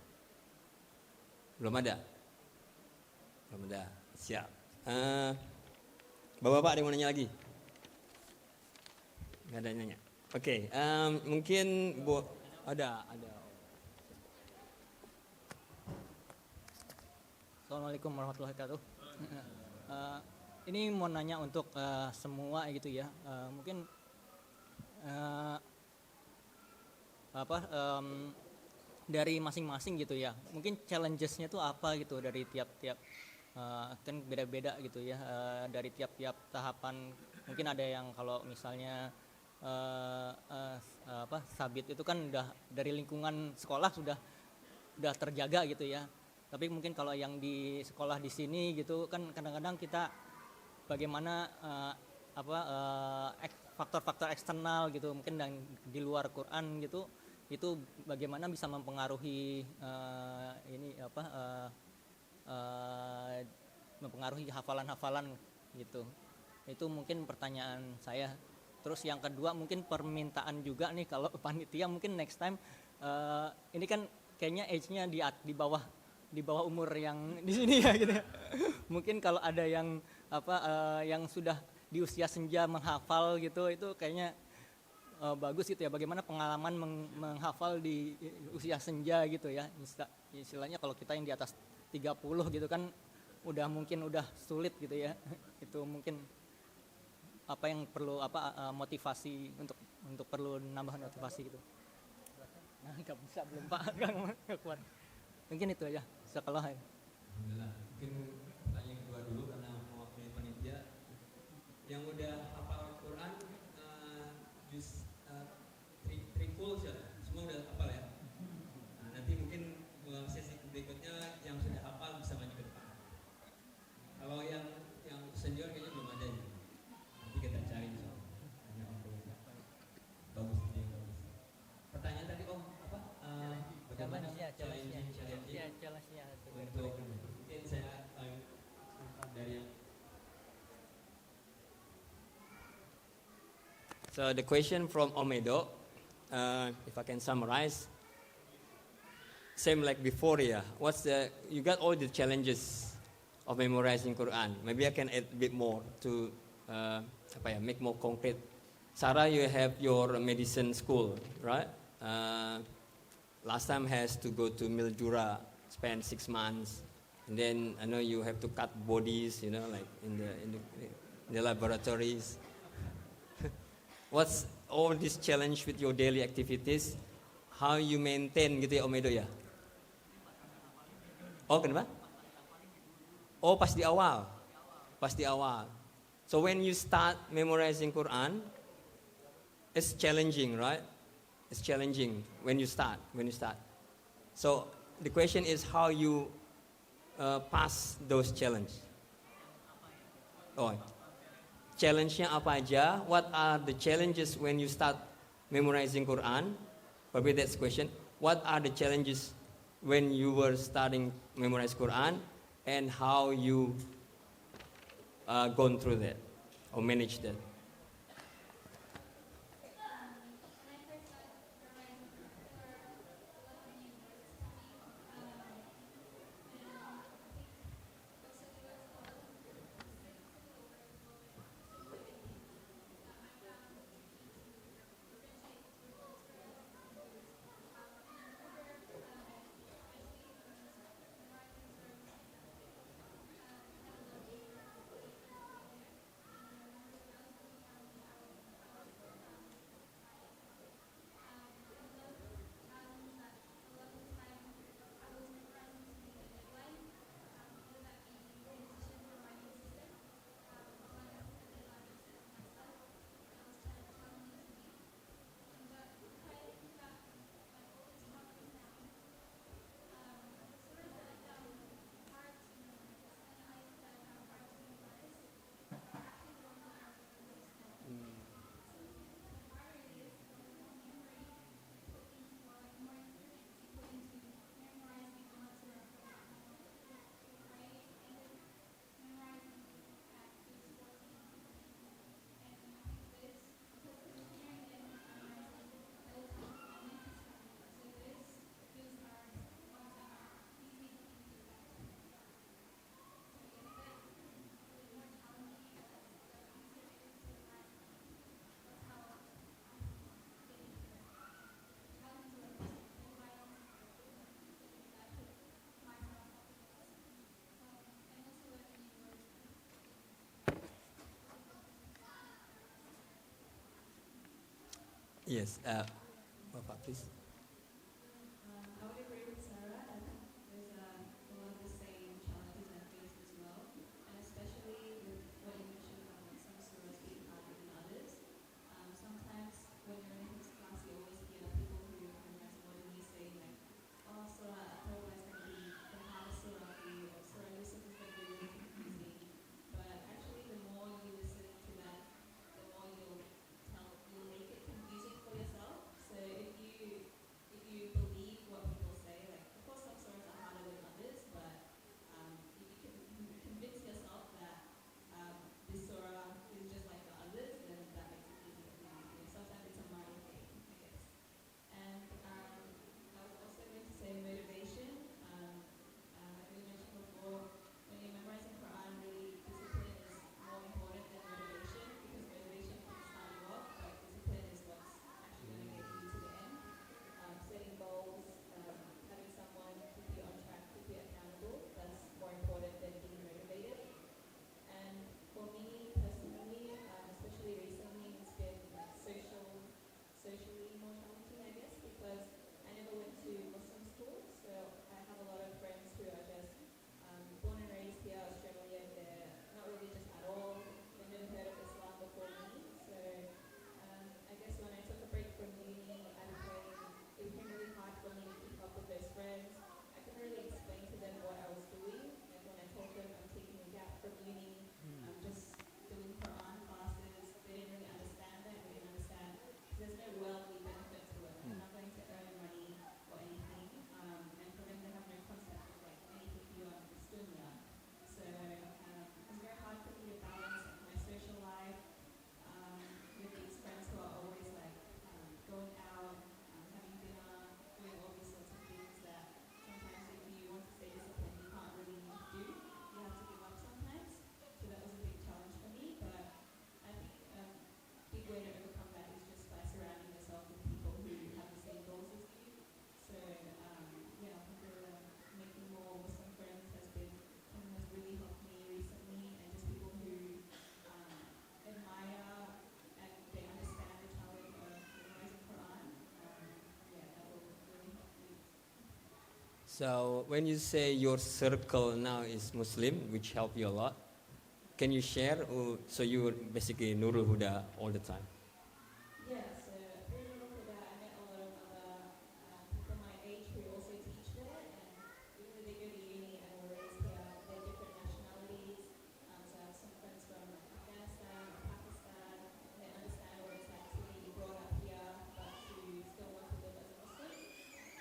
Speaker 5: Belum ada? Siap. Bapak-bapak ada yang mau nanya lagi? Nggak ada yang nanya. Oke, mungkin ada.
Speaker 3: Assalamualaikum warahmatullahi wabarakatuh. Ini mau nanya untuk semua gitu ya. Mungkin dari masing-masing gitu ya. Mungkin challenges-nya tuh apa gitu dari tiap-tiap kan beda-beda gitu ya, dari tiap-tiap tahapan. Mungkin ada yang kalau misalnya Sabit itu kan udah dari lingkungan sekolah sudah terjaga gitu ya. Tapi mungkin kalau yang di sekolah di sini gitu kan kadang-kadang kita bagaimana faktor-faktor eksternal gitu, mungkin di luar Quran gitu, itu bagaimana bisa mempengaruhi mempengaruhi hafalan-hafalan gitu. Itu mungkin pertanyaan saya. Terus yang kedua mungkin permintaan juga nih kalau panitia mungkin next time ini kan kayaknya age-nya di bawah umur yang di sini ya gitu ya. Mungkin kalau ada yang yang sudah di usia senja menghafal gitu, itu kayaknya bagus gitu ya. Bagaimana pengalaman menghafal di usia senja gitu ya. Istilahnya kalau kita yang di atas 30 gitu kan mungkin udah sulit gitu ya. Itu mungkin apa yang perlu motivasi untuk perlu nambah motivasi gitu. Nah, nggak bisa belum Pak, nggak kuat. Mungkin itu aja sekolah ya.
Speaker 2: Alhamdulillah. Mungkin pertanyaan kedua dulu karena mewakili panitia yang udah hafal Quran juz full semua udah hafal ya. Nah, nanti mungkin sesi berikutnya yang sudah hafal bisa maju ke depan. Kalau yang senior kayaknya belum ada ya. Nanti kita cari soal. Bagus ini yang bagus. Pertanyaan tadi bagaimana challenge-nya untuk mungkin saya dari yang
Speaker 5: So the question from Omedo, if I can summarize, same like before, yeah. You got all the challenges of memorizing Quran. Maybe I can add a bit more to make more concrete. Sarah, you have your medicine school, right? Last time has to go to Mildura, spend 6 months, and then I know you have to cut bodies, like in the laboratories. What's all this challenge with your daily activities? How you maintain gitu ya Omedo ya? Oh kenapa? Oh pas di awal. So when you start memorizing Quran, it's challenging, right? It's challenging when you start. So the question is how you pass those challenges. Oh. Challenge-nya apa aja? What are the challenges when you start memorizing Quran? Probably that's the question. What are the challenges when you were starting memorize Quran, and how you gone through that or manage that? Yes, Bapak, please.
Speaker 7: I would agree with Sarah that there's a lot of the same challenges I faced as well, and especially with what you mentioned about some surahs being harder than others. Sometimes when you're in his class, you always hear people who memorize more than me saying like, "Oh, surah At-Tawbah is going to be the hardest surah for you, or surah Yusuf is going to be really confusing." But actually, the more you listen to that, the more you'll make it confusing for yourself. So if you
Speaker 5: So when you say your circle now is Muslim, which help you a lot, can you share? Or, so you were basically Nurul Huda all the time.
Speaker 7: Yeah, so through Nurul Huda, I met a lot of other people my age who also teach there, and even though they go to uni and were raised here, they're different nationalities. So I have some friends from Afghanistan or Pakistan, and they understand what it's like to be brought up here, but to still want to live as a Muslim.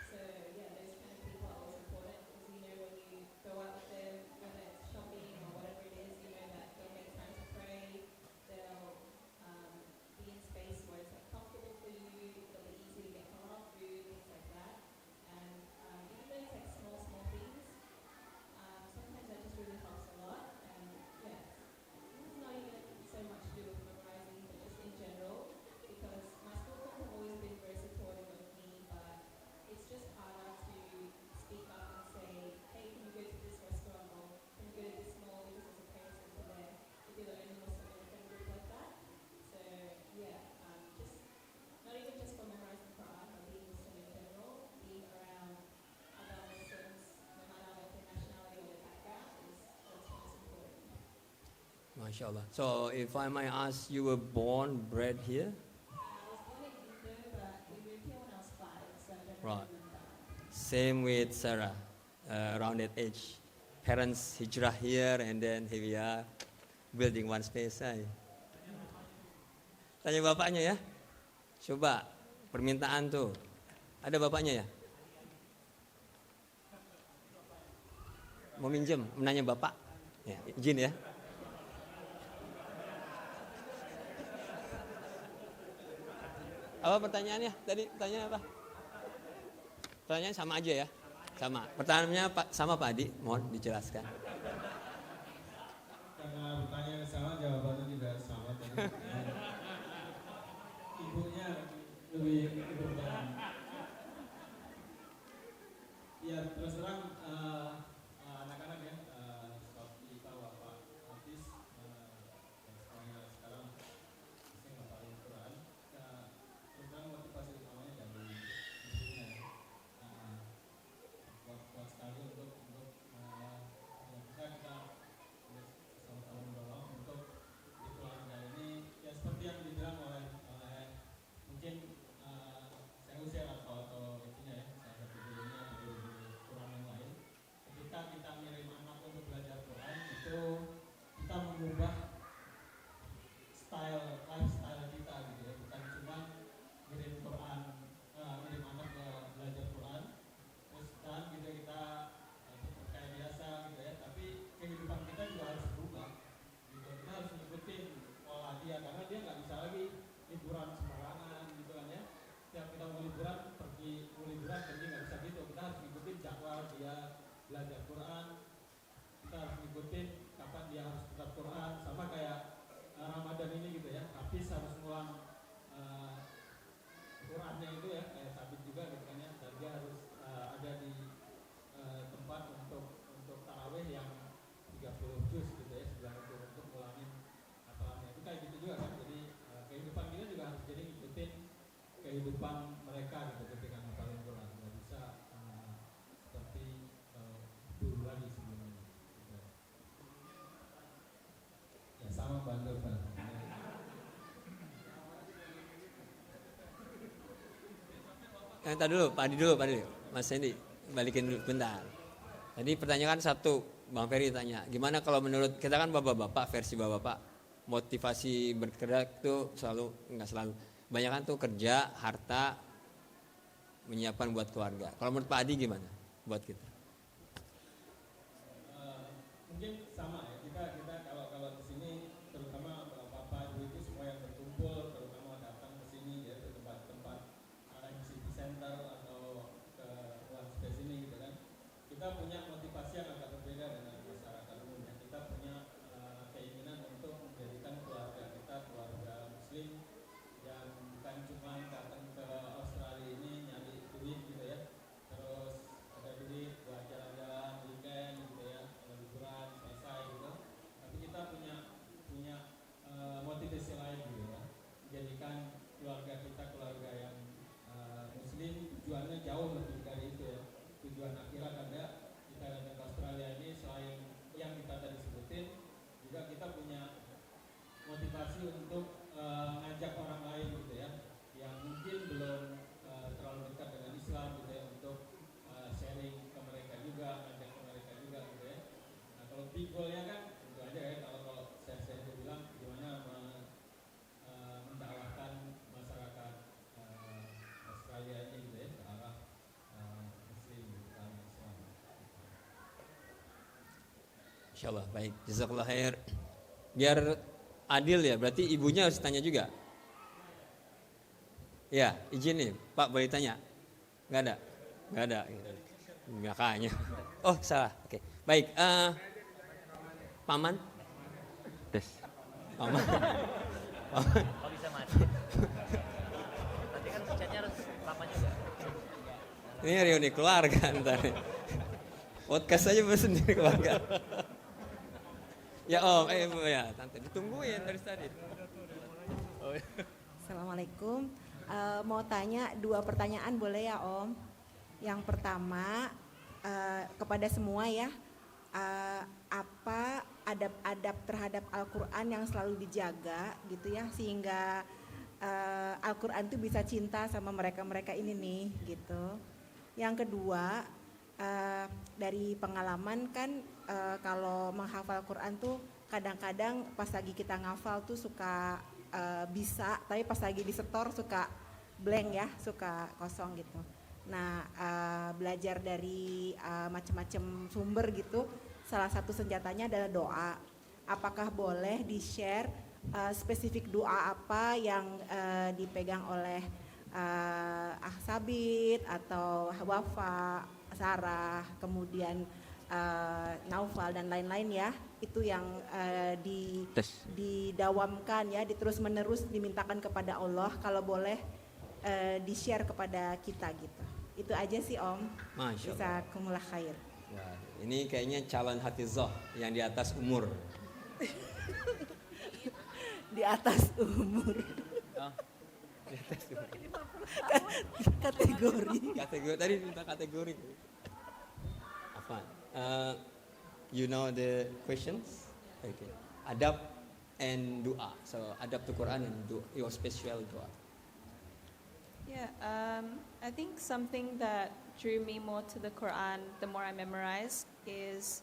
Speaker 7: So yeah, those kind of people are always important because you know when you go out with them, whether it's shopping or whatever it is, you know that they'll make time to pray, they'll be in space where it's like comfortable for you, it'll be easy to get halal food, things like that. And even though it's like small things, sometimes that just really helps a lot. And yeah, it's not even so much to do with memorizing, but just in general, because my school friends have always been very supportive of me, but it's just harder to speak up and say, hey, can you go to this restaurant or can you go to this mall because there's a prayer center there if you're the only Muslim in a friend group like that. So yeah, just not even just for memorizing Quran, but being Muslim in general, being around other Muslims, no matter what their nationality or their background, is what's most important.
Speaker 5: MashaAllah. So if I might ask, you were born, bred here?
Speaker 7: I was born in Indo, but we moved here when I was 5, so I don't
Speaker 5: Right.
Speaker 7: remember.
Speaker 5: Same with Sarah, around that age. Parents hijrah here and then here we are building one space. Tanya bapaknya ya. Coba permintaan tuh. Ada bapaknya ya? Mau minjem, menanya bapak? Ya, izin ya. Apa pertanyaannya? Tadi pertanyaan apa? Pertanyaan sama aja ya? Sama. Pertanyaannya sama Pak Adi, mohon dijelaskan.
Speaker 13: Karena pertanyaan sama, jawabannya juga sama tadi. Ibunya lebih berperan. Ya terus terang anak-anak ya, seperti tahu Bapak Hafiz yang sekarang saya ngapalin Quran. Terus terang motivasi utamanya dari ibunya. Kuat sekali untuk bisa kita sama-sama mendorong untuk di keluarga ini ya seperti yang dibilang oleh mungkin saya usia atau itunya ya salah satu gurunya atau guru Quran yang lain, ketika kita ngirim anak untuk belajar Quran itu kita mengubah lifestyle kita gitu ya, bukan cuma ngirim Quran ngirim anak belajar Quran terus dan gitu kita kayak biasa gitu ya, tapi kehidupan kita juga harus berubah gitu. Kita harus ngikutin pola dia karena dia nggak bisa lagi liburan sembarangan gitu kan ya. Setiap kita mau liburan pergi nggak bisa gitu. Kita harus ngikutin jadwal dia belajar Quran. Kita harus ngikutin kapan dia harus tetap Quran, sama kayak Ramadan ini gitu ya. Hafiz harus ngulang Qurannya itu ya, kayak Sabit juga gitu kan ya. Dan dia harus ada di tempat untuk tarawih yang 30 juz gitu ya, 9 juz untuk ngulangin hafalannya. Itu kayak gitu juga kan. Jadi kehidupan kita juga harus jadi ngikutin kehidupan mereka gitu ketika ngapalin Quran. Nggak bisa seperti dulu lagi sebelumnya gitu. Ya sama bantu Pak.
Speaker 5: Tadi dulu, Pak Adi dulu, Mas Sandy, balikin dulu bentar. Tadi pertanyaan satu, Bang Ferry tanya, gimana kalau menurut kita kan bapak-bapak, versi bapak-bapak, motivasi bergerak itu nggak selalu, banyak kan tuh kerja, harta, menyiapkan buat keluarga. Kalau menurut Pak Adi gimana buat kita?
Speaker 13: Mungkin sama ya, kita kalau di sini terutama bapak ibu itu semua yang berkumpul, terutama datang ke sini ya, ke tempat-tempat MCT Center atau ke ruang space ini gitu kan. Kita punya motivasi yang agak berbeda dengan masyarakat umumnya. Kita punya keinginan untuk menjadikan keluarga kita keluarga Muslim yang bukan cuma datang ke Australia ini nyari duit gitu ya, terus ada duit buat jalan-jalan weekend gitu ya, liburan selesai gitu. Tapi kita punya motivasi lain gitu ya, menjadikan keluarga kita keluarga yang Muslim, tujuannya jauh lebih dari itu ya, tujuan akhirat dan motivasi untuk ngajak orang lain gitu ya, yang mungkin belum terlalu dekat dengan Islam gitu ya, untuk sharing ke mereka juga, ngajak ke mereka juga gitu ya. Nah kalau big goal-nya kan itu aja ya, kalau saya itu bilang gimana mendakwahkan masyarakat Australia ini gitu ya ke arah Muslim, ke arah Islam.
Speaker 5: Insyaallah baik. Jazakallah khair. Biar adil ya, berarti ibunya harus tanya juga. Ya, izin nih, Pak boleh tanya? Nggak ada? Nggak ada. Nggak kayaknya. Oh salah. Oke. Baik. Paman.
Speaker 9: Tes.
Speaker 5: Paman. Paman.
Speaker 14: Oh bisa mati. Nanti kan chatnya harus lama juga.
Speaker 5: Ini reuni keluarga ntar. Podcast aja sendiri keluarga. Ya Om, Bu ya, tante ditungguin dari tadi.
Speaker 15: Assalamualaikum. Mau tanya 2 pertanyaan boleh ya Om? Yang pertama kepada semua ya, apa adab-adab terhadap Al-Quran yang selalu dijaga gitu ya, sehingga Al-Quran itu bisa cinta sama mereka-mereka ini nih gitu. Yang kedua, dari pengalaman kan kalau menghafal Quran tuh kadang-kadang pas lagi kita ngafal tuh suka bisa, tapi pas lagi disetor suka blank ya, suka kosong gitu. Nah belajar dari macam-macam sumber gitu, salah satu senjatanya adalah doa. Apakah boleh di-share spesifik doa apa yang dipegang oleh Sabit atau Wafa, Sarah, kemudian Naufal dan lain-lain ya, itu yang didawamkan ya, terus menerus dimintakan kepada Allah, kalau boleh di-share kepada kita gitu. Itu aja sih Om.
Speaker 5: Masya Allah.
Speaker 15: Bisa kumulah khair.
Speaker 5: Wah, ini kayaknya calon hafizah yang di atas umur.
Speaker 15: Di atas umur.
Speaker 5: Oh, di atas umur.
Speaker 15: Kategori.
Speaker 5: Kategori tadi minta kategori. Apa? You know the questions? Okay. Adab and doa. So adab to Quran and do your special doa.
Speaker 7: Yeah, I think something that drew me more to the Quran the more I memorized is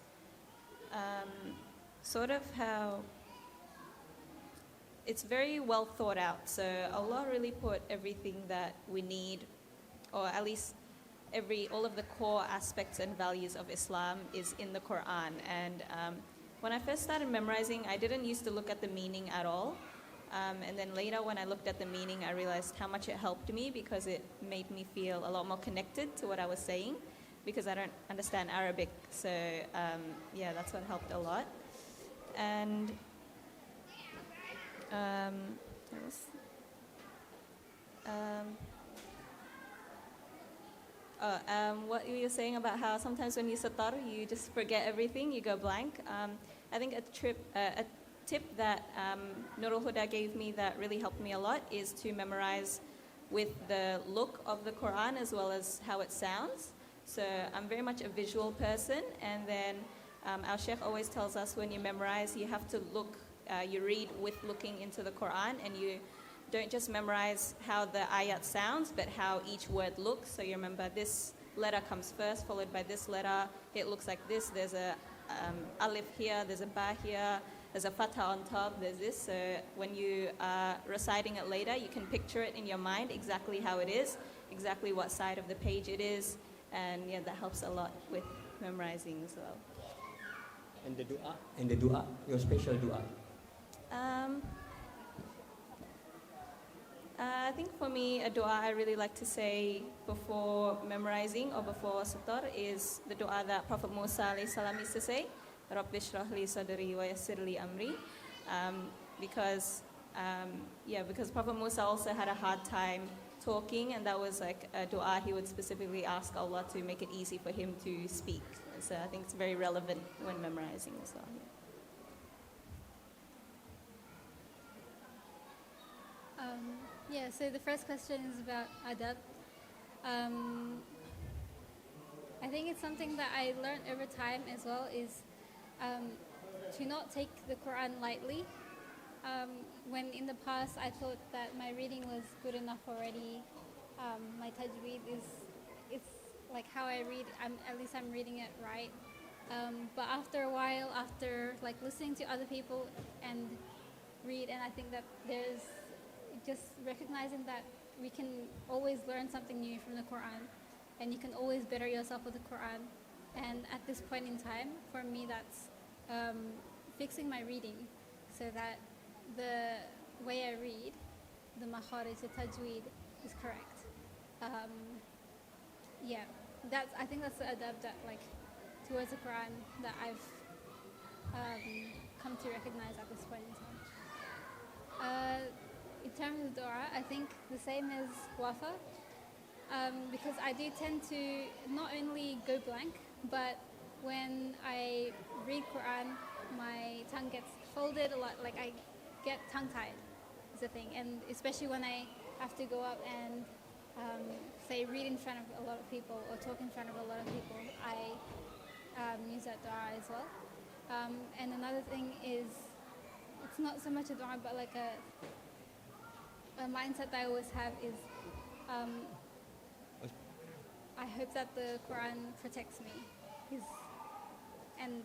Speaker 7: sort of how it's very well thought out. So Allah really put everything that we need, or at least all of the core aspects and values of Islam is in the Quran. And when I first started memorizing, I didn't used to look at the meaning at all. And then later when I looked at the meaning, I realized how much it helped me, because it made me feel a lot more connected to what I was saying, because I don't understand Arabic. So yeah, that's what helped a lot. And what you were saying about how sometimes when you satar, you just forget everything, you go blank. I think a tip that Nurul Huda gave me that really helped me a lot is to memorize with the look of the Quran as well as how it sounds. So I'm very much a visual person, and then our Sheikh always tells us when you memorize, you have to look, you read with looking into the Quran, and you don't just memorize how the ayat sounds, but how each word looks. So you remember this letter comes first, followed by this letter. It looks like this. There's a alif here, there's a ba here, there's a fatha on top, there's this. So when you are reciting it later, you can picture it in your mind exactly how it is, exactly what side of the page it is. And yeah, that helps a lot with memorizing as well.
Speaker 5: And the dua? And the dua, your special dua.
Speaker 7: I think for me, a dua I really like to say before memorizing or before satar is the dua that Prophet Musa alayhi salam used to say, Rabbi shrah li sadri wa yassir li amri, because Prophet Musa also had a hard time talking, and that was like a dua he would specifically ask Allah to make it easy for him to speak. So I think it's very relevant when memorizing as well.
Speaker 6: Yeah, so the first question is about adab. I think it's something that I learned over time as well, is to not take the Quran lightly. When in the past I thought that my reading was good enough already, my tajweed is it's like how I read. At least I'm reading it right. But after a while, after like listening to other people and read, and I think that there's just recognizing that we can always learn something new from the Quran, and you can always better yourself with the Quran. And at this point in time, for me, that's fixing my reading so that the way I read, the makharij, the tajweed, is correct. Yeah, I think that's the adab that like towards the Quran that I've come to recognize at this point in time. In terms of dua, I think the same as Wafa, because I do tend to not only go blank, but when I read Quran, my tongue gets folded a lot, like I get tongue-tied is the thing, and especially when I have to go up and say read in front of a lot of people or talk in front of a lot of people, I use that dua as well. And another thing is, it's not so much a dua, but like a mindset that I always have is, I hope that the Quran protects me. And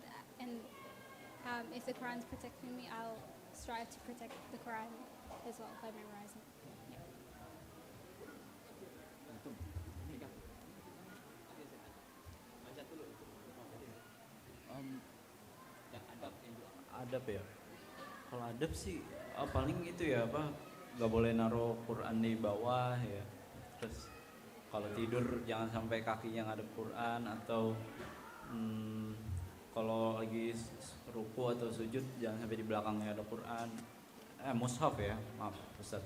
Speaker 6: if the Quran's protecting me, I'll strive to protect the Quran as well by memorizing it. Yeah.
Speaker 9: Adab ya. Kalau adab sih paling itu ya apa, nggak boleh naruh Quran di bawah ya. Terus kalau tidur jangan sampai kakinya ngadep Quran, atau kalau lagi ruku atau sujud jangan sampai di belakangnya ada Quran. Mushaf ya, maaf Ustaz.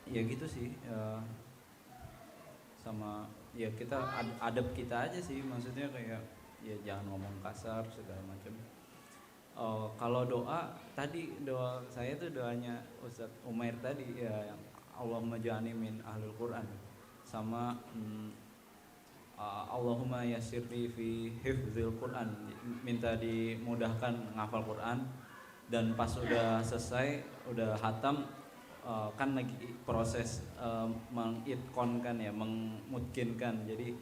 Speaker 9: Ya gitu sih. Sama ya kita adab kita aja sih, maksudnya kayak ya jangan ngomong kasar segala macam. Kalau doa tadi, doa saya tuh doanya Ustadz Umair tadi ya, yang Allahumma ja'alni min ahlul Quran, sama Allahumma yassirli fi hifdzil Quran, minta dimudahkan ngafal Quran. Dan pas udah selesai, udah hatam, kan lagi proses mengitqonkan ya, memutkinkan. Jadi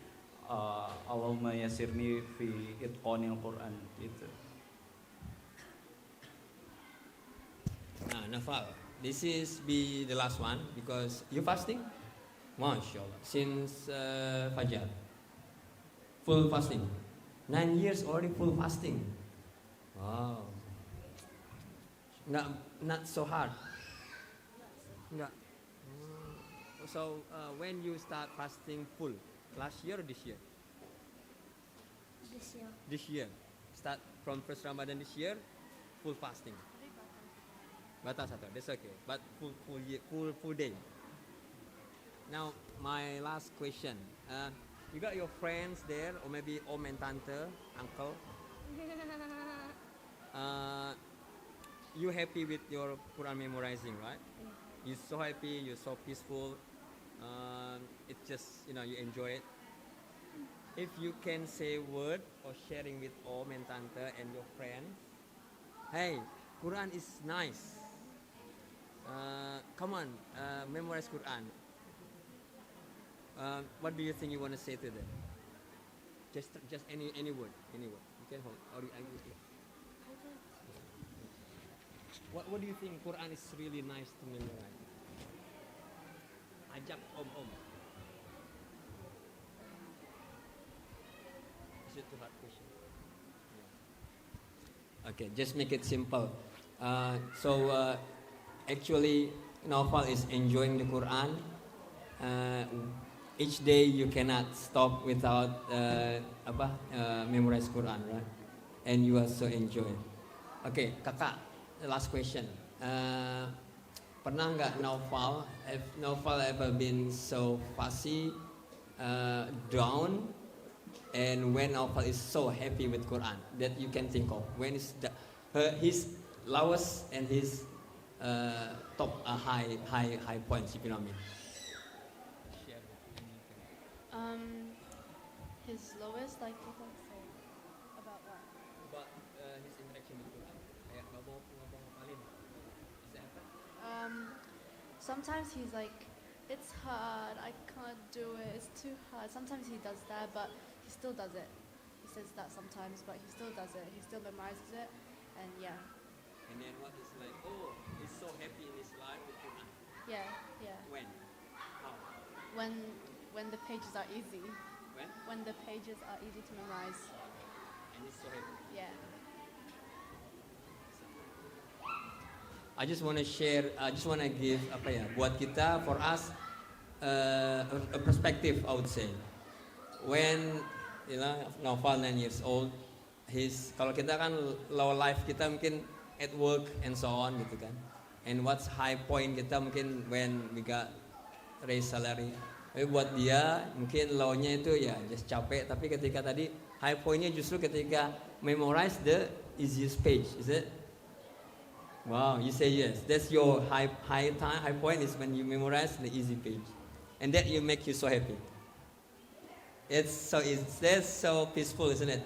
Speaker 9: Allahumma yassirni fi itqonil Quran gitu.
Speaker 1: Nah, Nafal, this is be the last one because you fasting, mashallah, since Fajar, full fasting, 9 years already full fasting. Wow, not so hard. Nggak. So when you start fasting full, last year or this year?
Speaker 8: This year.
Speaker 1: This year, start from first Ramadan this year, full fasting. Batas satu, that's okay. But full day. Now my last question. You got your friends there, or maybe om and tante, uncle. You happy with your Quran memorizing, right? You're so happy. You're so peaceful. It's just you enjoy it. If you can say word or sharing with om and tante and your friends, hey, Quran is nice. Come on, memorize Quran. What do you think you want to say to them? Just any word, You can hold. Or what do you think Quran is really nice to memorize? Ajak om. Is it too hard question? Yeah. Okay, just make it simple. Actually, Naufal is enjoying the Quran. Each day you cannot stop without memorize Quran, right? And you also enjoy. Okay, kakak, the last question. Pernah nggak Naufal ever been so fussy, down, and when Naufal is so happy with Quran that you can think of? When is his lowest and his top high points, if you know what I mean.
Speaker 4: His lowest, like you can say about what?
Speaker 1: About his interaction with Quran. Kayak nggak mau ngapalin.
Speaker 4: Sometimes he's like, it's hard, I can't do it, it's too hard. Sometimes he does that, but he still does it. He says that sometimes, but he still does it. He still memorizes it, and yeah.
Speaker 1: And then what is like, oh, he's so happy in his life with Quran.
Speaker 4: Yeah, yeah.
Speaker 1: When? How?
Speaker 4: When the pages are easy.
Speaker 1: When?
Speaker 4: When the pages are easy to memorize.
Speaker 1: And he's so happy.
Speaker 4: Yeah.
Speaker 1: I just want to share, I just want to give apa ya, buat kita, for us, a perspective, I would say. When, you know, Naufal 9 years old, kalau kita kan low life kita mungkin at work and so on gitu kan. And what's high point kita mungkin when we got raise salary. Tapi buat dia mungkin low-nya itu ya just capek. Tapi ketika tadi high point-nya justru ketika memorize the easiest page, is it? Wow, you say yes. That's your high point is when you memorize the easy page, and that you make you so happy. That's so peaceful, isn't it?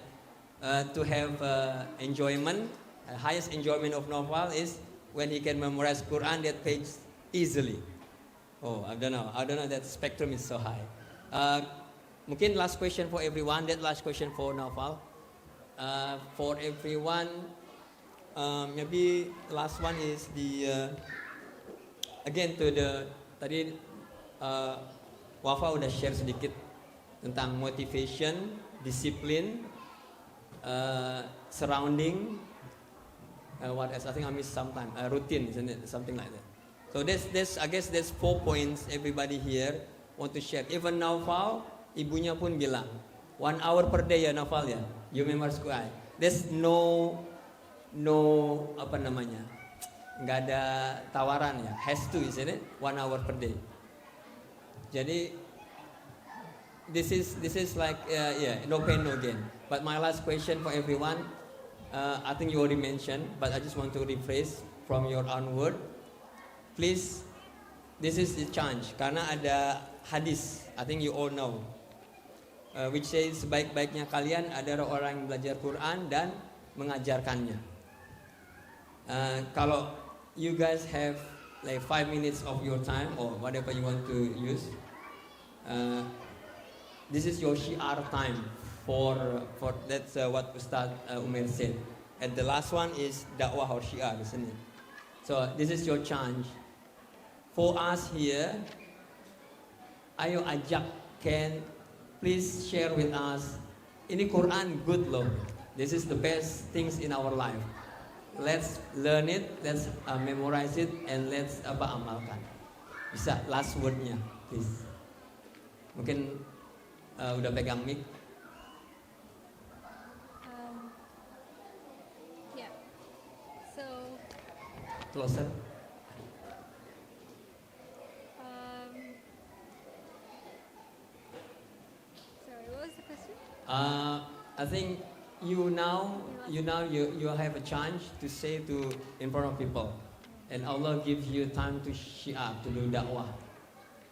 Speaker 1: To have enjoyment, highest enjoyment of Naufal is when he can memorize Quran that page easily. Oh, I don't know. That spectrum is so high. Mungkin last question for everyone. That last question for Naufal. For everyone. Maybe last one is the again to the tadi Wafa udah share sedikit tentang motivation, discipline, surrounding, what else? I think I missed sometime. Routine, isn't it? Something like that. So that's I guess there's 4 points everybody here want to share. Even Naufal, ibunya pun bilang 1 hour per day ya Naufal ya. You memorize Quran. There's no apa namanya, nggak ada tawaran ya, has to, isn't it? 1 hour per day. Jadi this is like no pain no gain. But my last question for everyone, I think you already mentioned, but I just want to rephrase from your own word. Please, this is the chance karena ada hadis, I think you all know, which says sebaik-baiknya kalian adalah orang yang belajar Quran dan mengajarkannya. Kalau you guys have like 5 minutes of your time or whatever you want to use, this is your syiar time for that's what Ustaz Umar said. And the last one is dakwah or syiar, isn't it? So this is your chance for us here. Ayo ajak, can please share with us. Ini Quran good loh. This is the best things in our life. Let's learn it, let's memorize it, and let's amalkan. Bisa last wordnya, please. Mungkin udah pegang mic.
Speaker 6: Yeah. So.
Speaker 1: Closer.
Speaker 6: Sorry, what was the question?
Speaker 1: I think you have a chance to say to in front of people, and Allah gives you time to syiar, to do dakwah.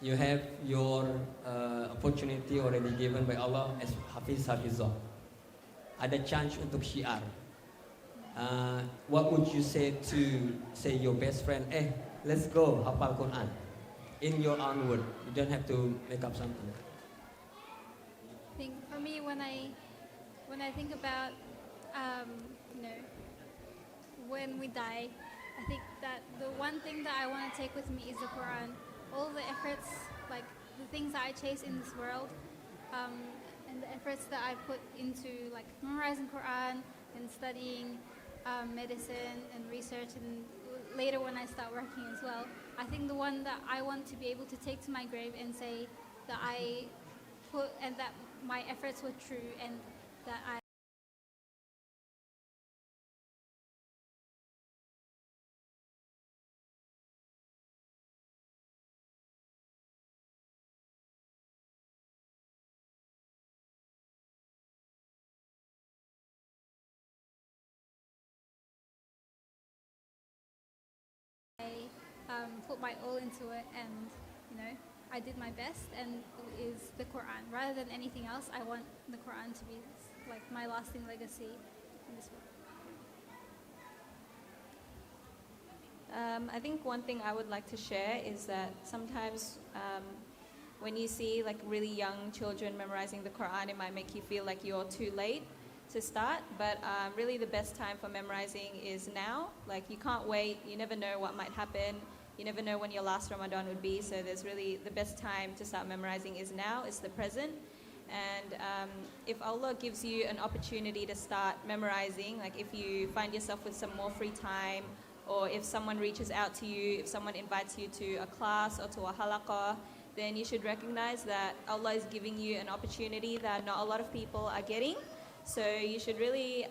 Speaker 1: You have your opportunity already given by Allah as Hafizah. Ada chance untuk syiar. What would you say to your best friend? Let's go hafal Quran in your own word. You don't have to make up something.
Speaker 6: I think for me, when I think about, when we die, I think that the one thing that I want to take with me is the Quran. All the efforts, like the things that I chase in this world, and the efforts that I put into like memorizing Quran and studying medicine and research, and later when I start working as well, I think the one that I want to be able to take to my grave and say that I put and that my efforts were true and that I put my all into it, and I did my best, and it is the Quran. Rather than anything else, I want the Quran to be like my lasting legacy in this world.
Speaker 16: I think one thing I would like to share is that sometimes when you see like really young children memorizing the Quran, it might make you feel like you're too late to start, but really the best time for memorizing is now. Like you can't wait, you never know what might happen, you never know when your last Ramadan would be, so there's really the best time to start memorizing is now, it's the present. And if Allah gives you an opportunity to start memorizing, like if you find yourself with some more free time, or if someone reaches out to you, if someone invites you to a class or to a halaqah, then you should recognize that Allah is giving you an opportunity that not a lot of people are getting. So you should really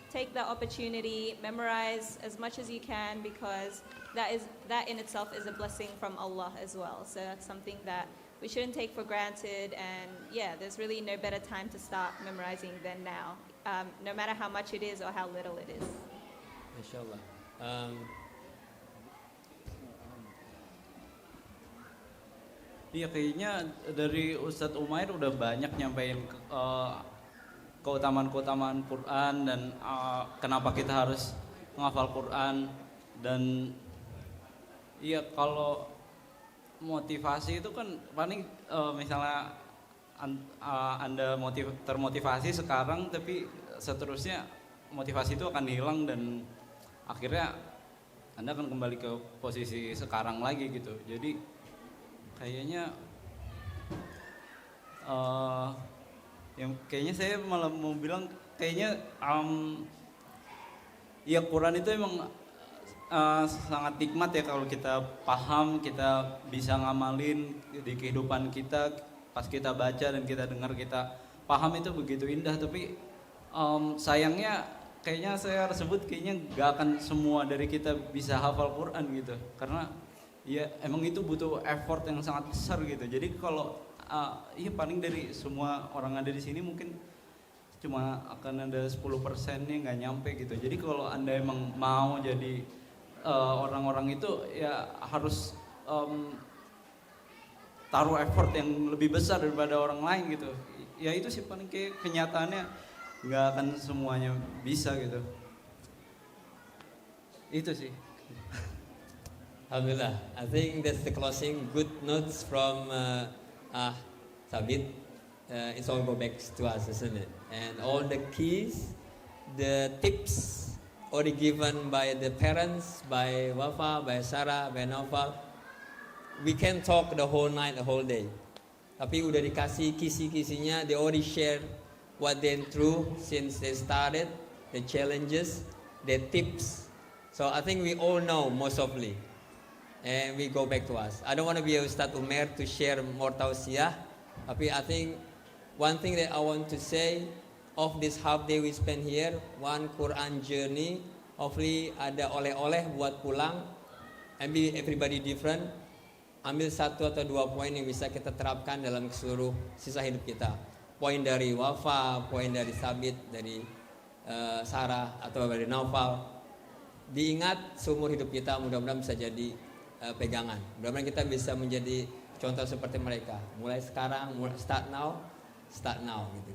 Speaker 16: take that opportunity, memorize as much as you can, because that in itself is a blessing from Allah as well. So that's something that we shouldn't take for granted, and yeah, there's really no better time to start memorizing than now, no matter how much it is or how little it is.
Speaker 1: Mashallah.
Speaker 9: Iya, kayaknya dari Ustadz Umair udah banyak nyampein keutamaan-keutamaan Quran dan kenapa kita harus menghafal Quran. Dan iya, kalau motivasi itu kan paling misalnya Anda termotivasi sekarang, tapi seterusnya motivasi itu akan hilang dan akhirnya Anda akan kembali ke posisi sekarang lagi gitu. Jadi kayaknya kayaknya saya malah mau bilang kayaknya ya Quran itu emang sangat nikmat ya kalau kita paham, kita bisa ngamalin di kehidupan kita. Pas kita baca dan kita dengar, kita paham, itu begitu indah. Tapi sayangnya kayaknya saya harus sebut, kayaknya gak akan semua dari kita bisa hafal Quran gitu, karena ya emang itu butuh effort yang sangat besar gitu. Jadi kalau ya paling dari semua orang ada di sini mungkin cuma akan ada 10%-nya nggak nyampe gitu. Jadi kalau Anda emang mau jadi orang-orang itu, ya harus taruh effort yang lebih besar daripada orang lain gitu. Ya itu sih paling kayak kenyataannya nggak akan semuanya bisa gitu. Itu sih.
Speaker 1: Alhamdulillah. I think that's the closing. Good notes from Sabit. It's all go back to us, isn't it? And all the keys, the tips already given by the parents, by Wafa, by Sarah, by Naufal. We can talk the whole night, the whole day. Tapi udah dikasih kisi-kisinya. They already share what they went through since they started, the challenges, the tips. So I think we all know most ofly. And we go back to us. I don't want to be Ustadz Umair to share more tausiah. Tapi I think one thing that I want to say of this half day we spend here, one Quran journey. Hopefully ada oleh-oleh buat pulang. And be everybody different. Ambil 1 atau 2 poin yang bisa kita terapkan dalam seluruh sisa hidup kita. Poin dari Wafa, poin dari Sabit, dari Sarah atau dari Naufal. Diingat seumur hidup kita, mudah-mudahan bisa jadi pegangan. Mudah-mudahan kita bisa menjadi contoh seperti mereka. Mulai sekarang, start now gitu.